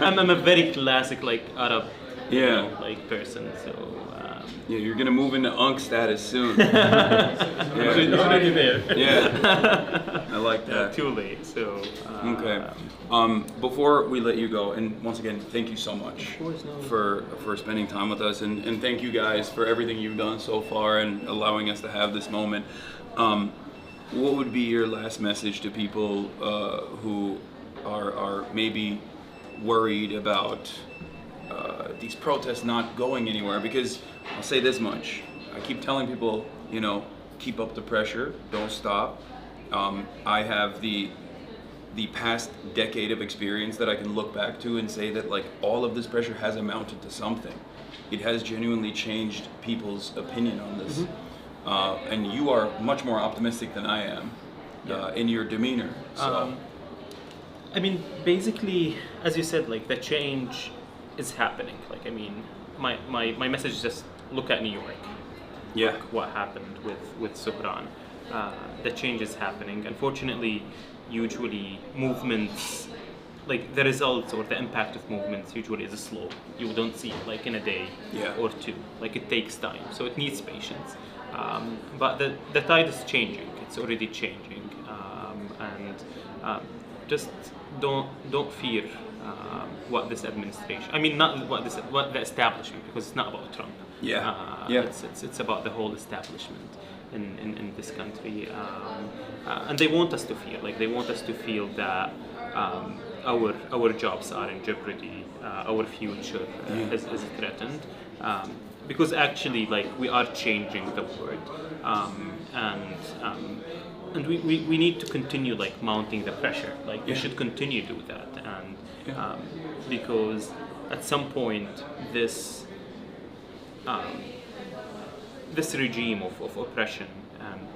I'm a very classic like Arab, Yeah. like person. So. Yeah, you're gonna move into unk status soon. Already there. Yeah, I like that. Too late. So. Okay. Before we let you go, and once again, thank you so much for spending time with us, and thank you guys for everything you've done so far and allowing us to have this moment. What would be your last message to people who are maybe worried about these protests not going anywhere? Because I'll say this much: I keep telling people, you know, keep up the pressure, don't stop. I have the past decade of experience that I can look back to and say that like all of this pressure has amounted to something. It has genuinely changed people's opinion on this. And you are much more optimistic than I am in your demeanor. So. I mean, basically, as you said, like the change is happening. Like, I mean, my message is just look at New York. Yeah. Look what happened with Suhran. The change is happening. Unfortunately, usually movements, like the results or the impact of movements usually is slow. You don't see it like in a day or two. Like it takes time, so it needs patience. But the tide is changing. It's already changing, and just don't fear what this administration. I mean, not what the establishment, because it's not about Trump. It's about the whole establishment in this country, and they want us to feel like they want us to feel that our jobs are in jeopardy, our future is threatened. Because actually, like we are changing the world, and we need to continue like mounting the pressure. Like we should continue to do that, and because at some point this regime of oppression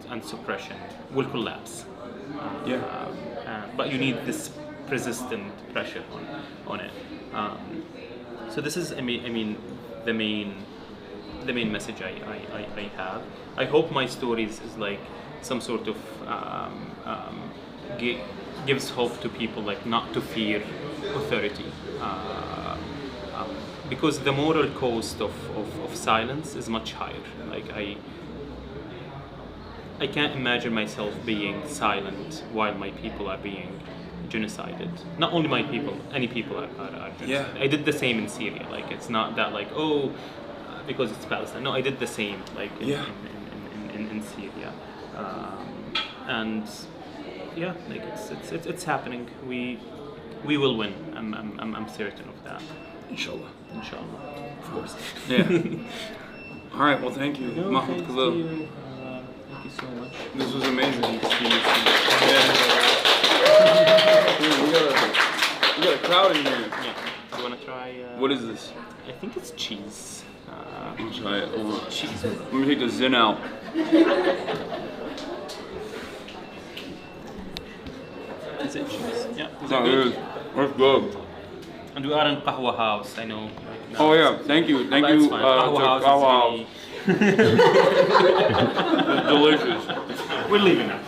and suppression will collapse. But you need this persistent pressure on it. So this is, I mean, the main message I have. I hope my stories is like some sort of gives hope to people, like not to fear authority, because the moral cost of silence is much higher. Like I can't imagine myself being silent while my people are being genocided. Not only my people, any people are genocided. I did the same in Syria. Like it's not that like because it's Palestine. No, I did the same like in Syria, and like it's happening. We will win. I'm certain of that. Inshallah. Of course. Yeah. All right. Well, thank you, Mahmoud Khalil. Thank you so much. This was amazing. Thank you. We got a crowd in here. Yeah. Do you wanna try? What is this? I think it's cheese. I'll try it. Hold on. Cheese. Let me take the zin out. Is it cheese? Yeah. Is No, it it good? is. That's good. And we are in Qahwa House. I know. Like, no. Oh yeah, thank you That's you. fine. To Qahwa House Qahwa is House. It's delicious. really... We're leaving now.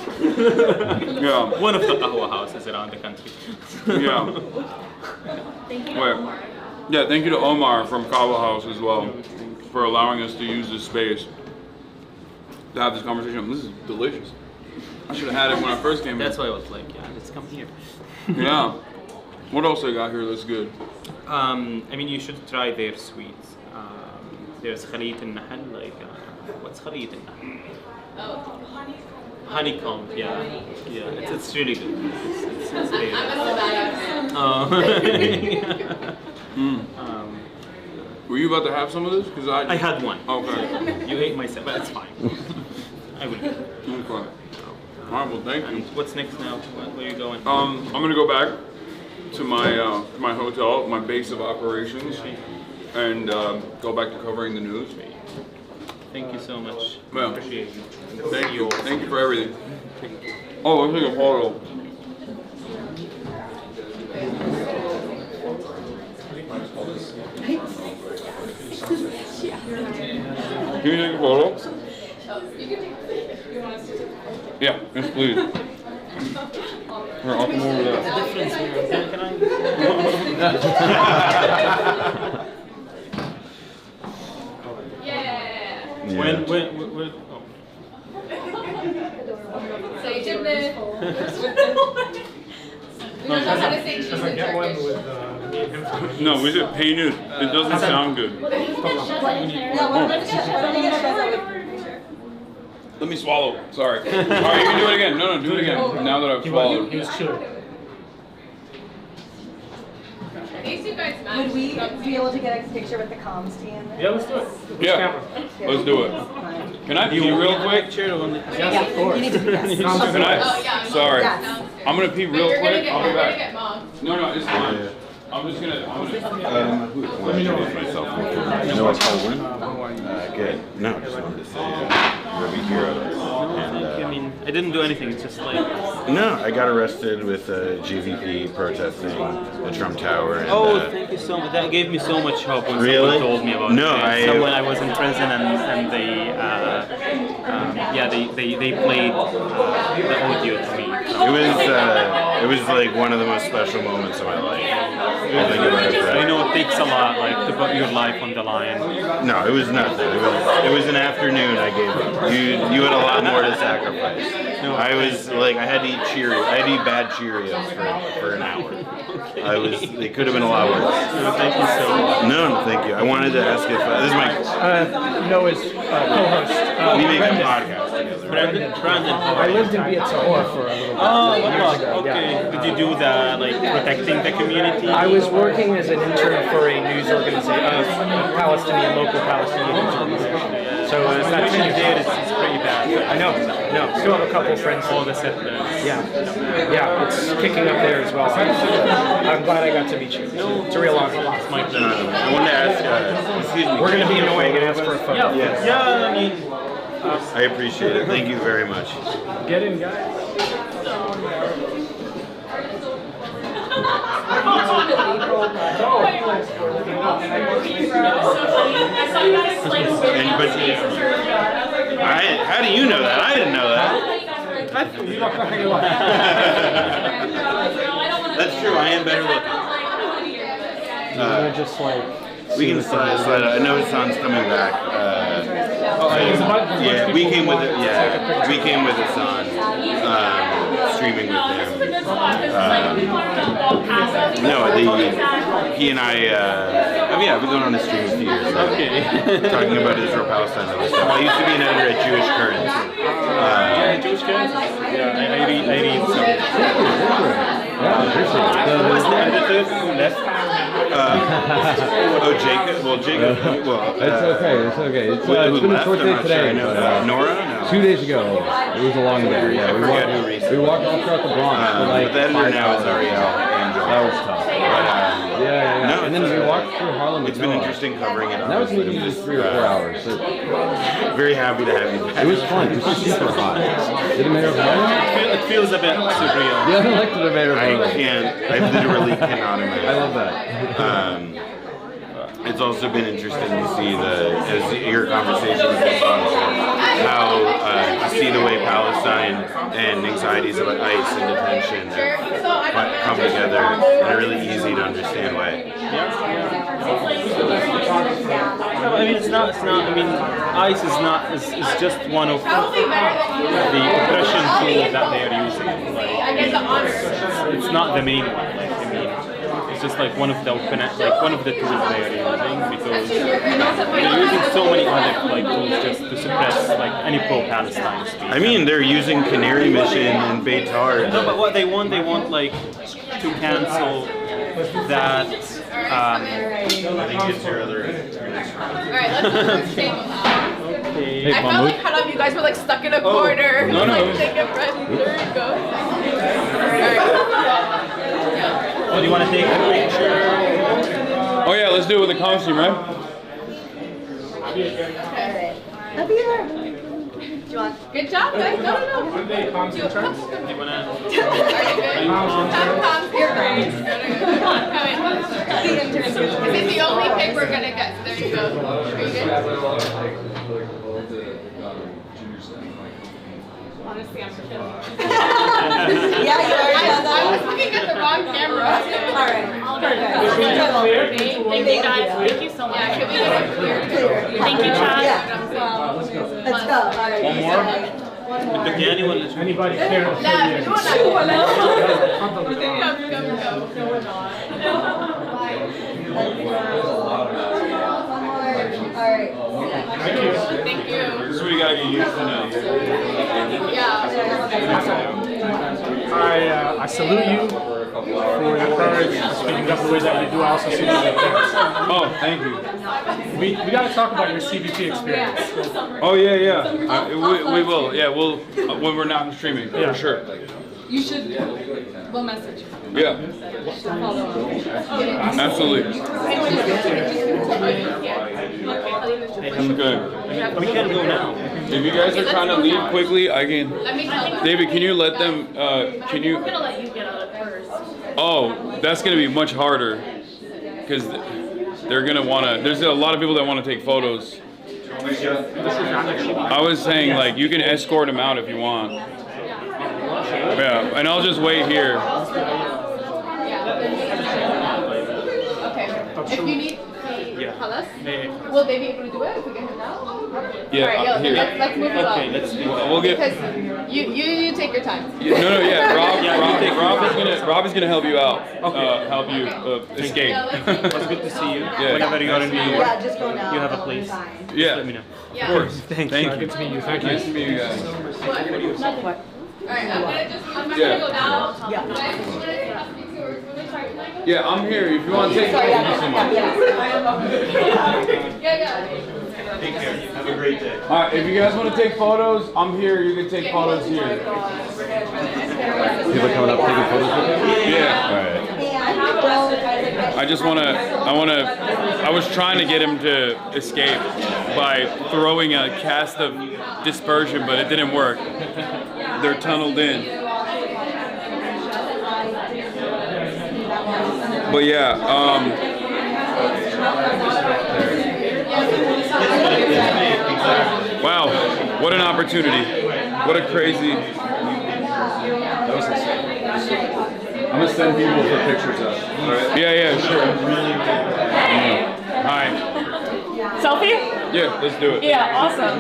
Yeah. One of the Qahwa houses around the country. Yeah. Thank you, Wait. Omar. Yeah, thank you to Omar from Qahwa House as well for allowing us to use this space to have this conversation. This is delicious. I should have had it when I first came That's in. why I was like, yeah, let's come here. Yeah. What else I got here that's good? I mean, you should try their sweets. There's Khalit al-Nahl, like, what's Khalit al-Nahl? Oh, honey. Honeycomb, yeah. It's really good. It's I'm there. a Savannah. Were you about to have some of this? Because I had one. Okay. You ate myself, but it's fine. I will. Okay. All right. Well, thank you. And what's next now? Where are you going? I'm gonna go back to my my hotel, my base of operations, and go back to covering the news. Thank you so much. Well, Appreciate you. Thank you. Thank you for everything. Oh, let's take a photo. Can you take a photo? Yeah, yes, please. Here, I'll come over there. Yeah. When oh. So you did the. We don't know how to say cheese in Turkish. No, we said painted. It doesn't sound good. Let me swallow. Sorry. All right, you can do it again. No, do it again. Now that I've swallowed. These two guys match. Would we be able to get a picture with the comms team? Yeah, let's do it. Yeah, let's do it. Can I pee real quick? Yeah, of course. You need to be, yes. Can I? Oh, yeah. Sorry. Yes. I'm gonna pee real You're gonna quick. get, I'll be you're gonna back. get mobbed. No, it's fine. I'm just gonna. Let me introduce myself. You know what's called win? Good. No, just wanted to say you're a big hero. And, I mean, I didn't do anything. It's just like no, I got arrested with GVP protesting the Trump Tower. And, thank you so much. That gave me so much hope when Really? someone told me about No, it. Someone I was in prison and they played the audio to me. it was like one of the most special moments of my life. I think about it, I know it takes a lot, like, to put your life on the line. No, it was nothing. It was an afternoon I gave up. You had a lot more to sacrifice. I was like, I had to eat bad Cheerios for an hour. It could have been a lot worse. Thank you so much. No, thank you. I wanted to ask if this is my Noah's co-host. we make a podcast together. Brandon. I lived in Vietnam for a little bit. Oh, okay. Did you do the, like, protecting the community? I was working as an intern for a news organization, a local Palestinian news organization. So that that's there is pretty bad. I know. No, still have a couple friends. All the settlers. Yeah, it's kicking up there as well. I'm glad I got to meet you. It's a real honor. It's my pleasure. I wanted to ask. Excuse me. We're going to be annoying and ask for a photo. Yes. Yeah, I mean, I appreciate it. Thank you very much. Get in, guys. How do you know that? I didn't know that. That's true. I am better looking. Just like We can slide. I know Hasan's coming back. Yeah, we came with it. Yeah, we came with Hasan, streaming with him. He and I. I've been going on a stream a few years. Talking about Israel, Palestine, and other stuff. I used to be an editor at Jewish Currents. Jewish guys? Yeah, I read some. What's the editor who left? Jacob. Well, Jacob. It's okay. It's who been a left? short I'm day not today. sure. I know. Nora? No. 2 days ago. It was a long day. Yeah, we walked all throughout the Bronx for like But the editor 5 now is hours. Ariel Angel. That was tough. Yeah. No, And then we walked through Harlem. It's been interesting covering it. And that was maybe honestly. just 3 or 4 hours. So Very happy to have you back. it was fun. It was super hot. Did the mayor of Harlem? It feels a bit surreal. Yeah, I liked the mayor of I Harlem. can't. I literally cannot imagine. I love that. It's also been interesting to see as your conversation with Hassan, how to see the way Palestine and anxieties about ICE and detention have come together in a really easy to understand way. I mean, it's not. I mean, ICE is just one of the oppression tools that they are using. Like, it's not the main one. Like, I mean, it's just like one of the tools they are using because they're using so many other tools just to suppress any pro-Palestine speech. I mean, they're using Canary Mission and Beitar. No, but what they want to cancel that. I think it's your other. Alright, let's stay Okay. I felt like how come you guys were stuck in a corner. No. Like take a breath. There you go. Alright. Oh, do you want to take a picture? Oh yeah, let's do it with the costume, right? Up here. Do you want? Good job, guys. No. Are they comms in terms? You wanna? You're great. Come on, come in. This is the only pick we're gonna get. So there you go. Are you good? Honestly, I'm killing you. Yeah, you already done I that. was looking at the wrong camera. All right. Thank you guys. Thank you so much. Yeah, can we get it clear? Thank you, Chad. Yeah. Let's go. All right. One more? Anybody care? Come. All right. Thank you. This is what you gotta get used to now. Yeah. I salute you for your courage, speaking up the way that you do. I also see you. Oh, thank you. We got to talk about your CBP experience. Oh yeah. We will. Yeah, we'll when we're not streaming Yeah. for sure. You should. We'll message. Yeah, absolutely. Okay. We can go now. If you guys are trying to leave quickly, I can. Let me tell David, can you let them? Can you? I'm gonna let you get out first. Oh, that's gonna be much harder because they're gonna wanna. There's a lot of people that want to take photos. I was saying like you can escort them out if you want. Yeah, and I'll just wait here. Okay. If you need tell us. Will they be able to do it if we get him now? Yeah, All right, here. let's move it up. Okay, let's do that. We'll get. Because you take your time. No, yeah. Rob is gonna help you out. Help you escape. It was good to see you. Yeah. Whenever you are in New York, Yeah, just go now. you have a Don't place. sign. Yeah, let me know. Yeah. of course. Thank Thank you. you. Good to meet you. Thank you. Nice to meet you guys. All right, I'm gonna Yeah. go now. Yeah, I'm here. If you want to take. Sorry, Thank you so much. Yeah. Have a great day. All right, if you guys want to take photos, I'm here. You can take photos here. People coming up taking photos with you? Yeah. All right. I just want to. I was trying to get him to escape by throwing a cast of dispersion, but it didn't work. They're tunneled in. But yeah. Wow, what an opportunity. What a crazy. I'm gonna send people for pictures of. Yeah, sure. Hi. Selfie? Yeah, let's do it. Yeah, awesome.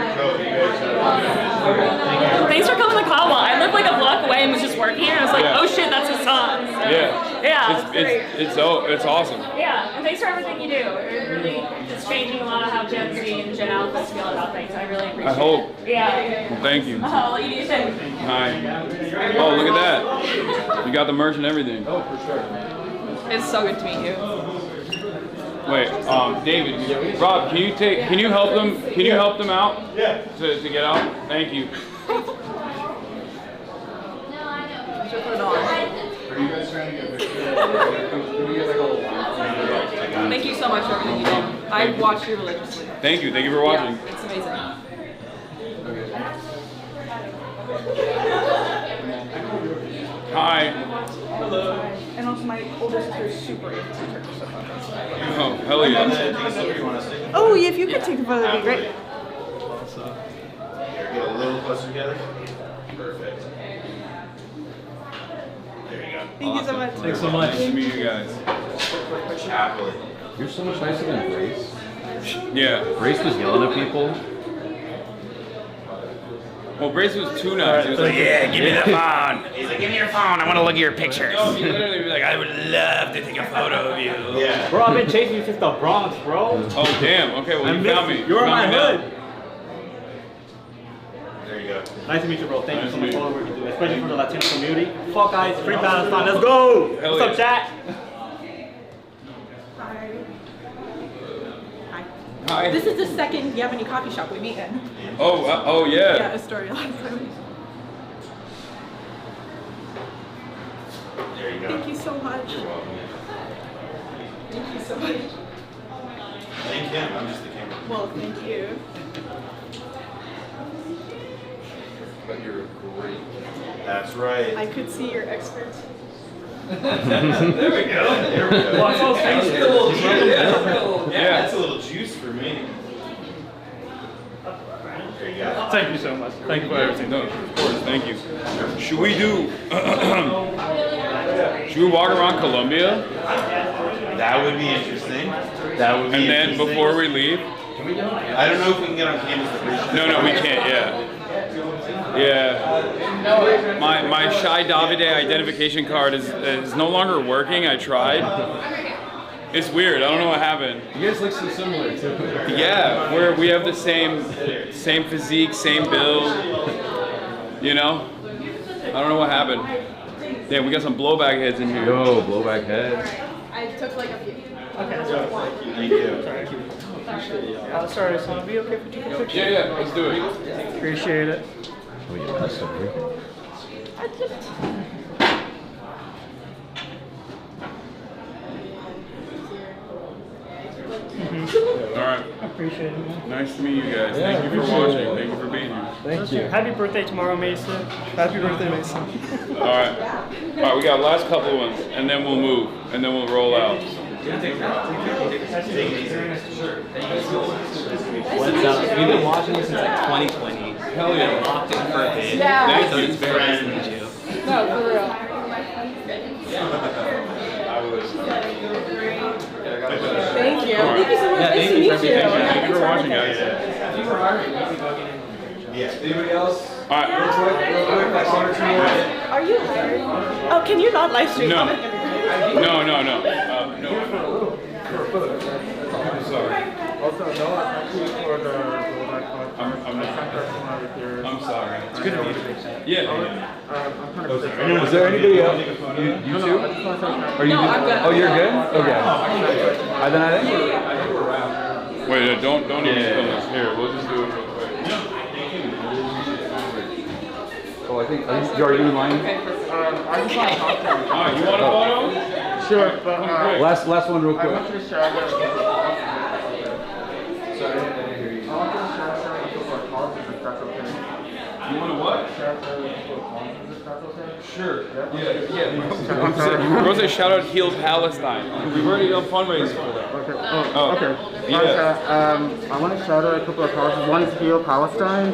Thanks for coming to Kawa. I lived like a block away and was just working here. I was like, Yeah. oh shit, that's his son. So, Yeah. it's great. It's awesome. Yeah, and thanks for everything you do. It really is changing a lot of how Gen Z and Gen Alphas feel about things. I really appreciate it. I hope. Yeah. Thank you. Oh, what do you think? Hi. Oh, look at that. You got the merch and everything. Oh, for sure. It's so good to meet you. Wait, David, Rob, can you help them? Can you help them out? Yeah. To get out? Thank you. Thank you so much for everything you do. I watch you religiously. Thank you for watching. Yeah, it's amazing. Hi. Hello. And also my older sister is super into Turkish stuff. Oh, hell yeah. Oh, yeah, if you could take the photo, that'd be great. Get a little closer together. Perfect. There you go. Thank you so much. Thanks so much. Nice to meet you guys. Happily. You're so much nicer than Grace. Yeah. Grace was yelling at people. Well, Brace was too nice. He was like, yeah, give me the phone. He's like, give me your phone. I want to look at your pictures. No, he literally be like, I would love to take a photo of you. Yeah. Bro, I've been chasing you since the Bronx, bro. Oh, damn. Okay, well, you found me. You're in my Found me now. hood. There you go. Nice to meet you, bro. Thank you Nice so to much meet for you. all the work you do, especially for the Latino community. Fuck guys, free Palestine. Let's go. Hell What's up, yeah. chat? Hi. This is the second Yemeni coffee shop we meet in. Oh, yeah. Yeah, Astoria last time. There you go. Thank you so much. You're welcome. Thank you so much. Thank him. I'm just the camera. Well, thank you. But you're great. That's right. I could see you're expert. There we go. There we go. Yeah, that's a little juice for me. There you go. Thank you so much. Thank you for everything. No, of course, thank you. Should we do? Should we walk around Colombia? That would be interesting. That would be And then interesting. before we leave? I don't know if we can get on campus the first. No, we can't. Yeah. Yeah. My Shy Davide identification card is no longer working. I tried. It's weird. I don't know what happened. You guys look so similar too. Yeah, we have the same physique, same build. You know? I don't know what happened. Damn, we got some blowback heads in here. Yo, blowback head. I took like a few. Thank you. Sorry, Hasanabi, okay for taking a picture? Yeah, let's do it. Appreciate it. Oh, you messed up here. All right. Appreciate it, man. Nice to meet you guys. Thank you for watching. Thank you for being here. Thank you. Happy birthday tomorrow, Mason. Happy birthday, Mason. All right. All right, we got last couple of ones, and then we'll move, and then we'll roll out. What's up? We've been watching this since like 2020. Hell yeah. Locked in for a bit. Yeah. Thank So you. it's very nice to meet you. No, for real. Thank you. All right. Thank you so much. Yeah, Nice thank to you meet for you. everything. Thank you for watching, guys. Anybody else? All right. Are you hired? Oh, can you not live stream? No. No. No. I'm sorry. Also, no, actually for the blowback card. I'm sorry. It's good to meet you. Yeah. Is there anybody else? You too? Are you? No, I'm good. Oh, you're good? Okay. Then I think. Wait, don't even film this. Here, we'll just do it real quick. Oh, I think. Are you in line? I just want to talk to you. All right, you want a photo? Sure, but Last one, real I quick. want you to share the. Sorry, I didn't hear you. I want you to share a couple of causes if that's okay. You want a what? Share a couple of causes if that's okay. Sure. Yeah. Rose, shout out Heal Palestine. We've already done fundraising for that. Okay. Oh, Okay. yeah. I want to shout out a couple of causes. One is Heal Palestine.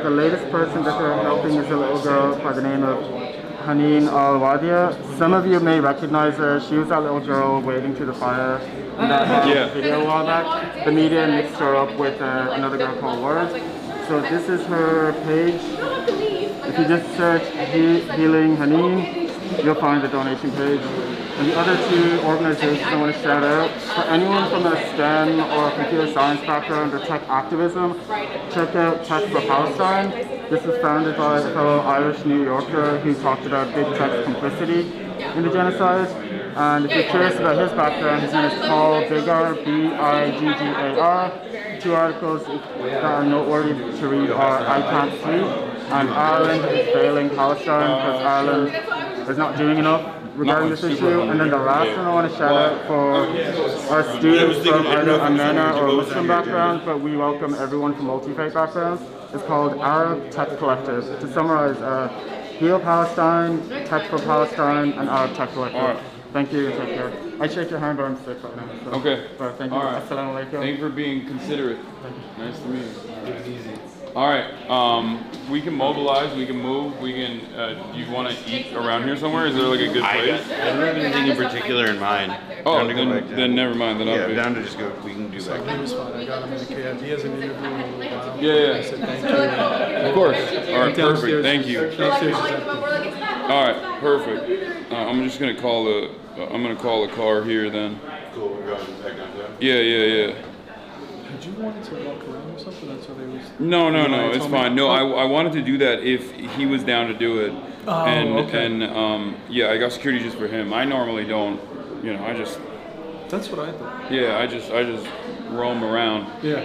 The latest person that they're helping is a little girl by the name of Haneen Al-Wadia. Some of you may recognize her. She was that little girl wading through the fire in that Yeah. video a while back. The media mixed her up with another girl called Word. So this is her page. If you just search Healing Haneen, you'll find the donation page. And the other two organizations I want to shout out, for anyone from a STEM or computer science background or tech activism, check out Tech for Palestine. This was founded by a fellow Irish New Yorker who talked about big tech's complicity in the genocide. And if you're curious about his background, his name is Paul Biggar, B-I-G-G-A-R. Two articles that are noteworthy to read are I Can't Sleep and Ireland is failing Palestine because Ireland is not doing enough regarding this issue. And then the last one I want to shout out for our students from either a MENA or a Muslim background, but we welcome everyone from multi-faith backgrounds. It's called Arab Tech Collective. To summarize, Heal Palestine, Tech for Palestine, and Arab Tech Collective. All right. Thank you, take care. I shake your hand, but I'm sick right now. So. Okay. But thank you. All right. Assalamu alaikum. Thank you for being considerate. Nice to meet you. All right. We can mobilize. We can move. We can. Do you want to eat around here somewhere? Is there like a good I place? don't have anything in particular in mind. Oh, Down to go back down. then never mind. Then I'll Yeah, be. down to just go. We can do back. I got him in the KFD as an interview in a little while. Yeah. Of course. All right. Perfect. Thank you. All right. Perfect. I'm just gonna call the. I'm gonna call the car here then. Cool. We're going back downtown. Yeah. Had you wanted to walk around or something? That's what they was. No, it's fine. No, I wanted to do that if he was down to do it. Oh, okay. And yeah, I got security just for him. I normally don't, you know, I just That's what I thought. yeah, I just roam around. Yeah.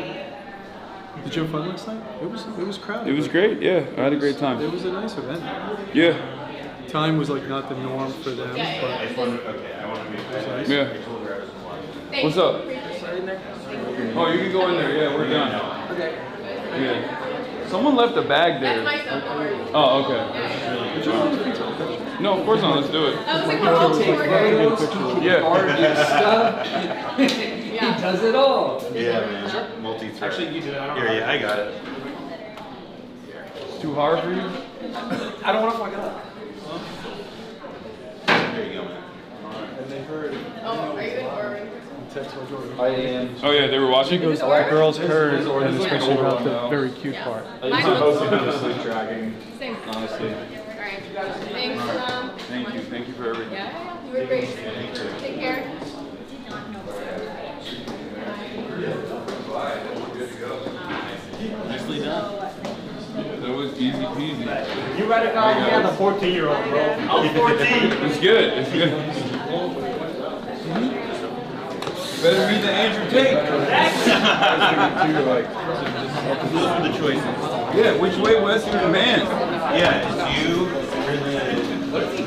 Did you have fun last night? It was crowded. It was great. Yeah, I had a great time. It was a nice event. Yeah. Time was like not the norm for them, but Okay, I want to be. Yeah. What's up? Oh, you can go in there. Yeah, we're done. Yeah. Someone left a bag there. Oh, okay. No, of course not. Let's do it. Yeah. He does it all. Yeah, man. Multi-thread. Actually, you do it. Here, yeah, I got it. It's too hard for you? I don't want to fuck it up. There you go, man. Oh, are you in or? I am. Oh yeah, they were watching. That girl's curves, and especially about the very cute part. Same. Honestly. Alright. Thanks, Thank you for everything. Yeah, you were great. Take care. Nicely done. That was easy peasy. You read it now? Yeah, the 14-year-old, bro. I'm 14. It's good. It's good. Better be the Andrew Tate. Those are the choices. Yeah, which way was your man? Yeah, it's you.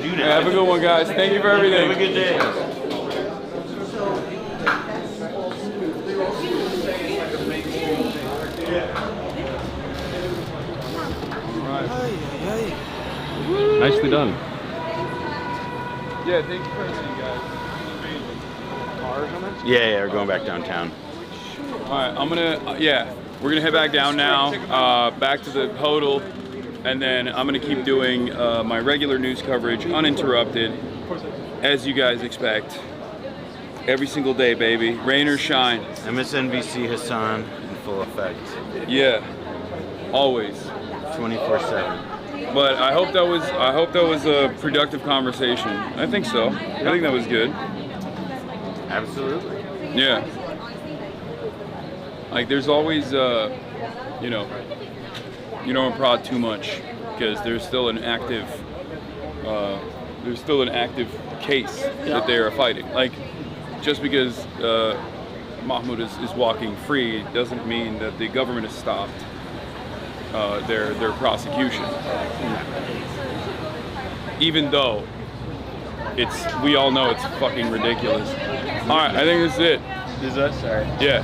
Do Yeah, have a good one, guys. Thank you for everything. Have a good day. Nicely done. Yeah, thank you for everything, guys. Yeah, we're going back downtown. All right, I'm gonna, we're gonna head back down now, back to the hotel, and then I'm gonna keep doing my regular news coverage uninterrupted, as you guys expect. Every single day, baby, rain or shine. MSNBC Hasan in full effect. Yeah, always. 24/7. But I hope that was a productive conversation. I think so. I think that was good. Absolutely. Yeah. Like there's always, you know, you don't prod too much because there's still an active case that they are fighting. Like just because Mahmoud is walking free doesn't mean that the government has stopped their prosecution. Even though we all know it's fucking ridiculous. All right, I think this is it. Is that sorry? Yeah.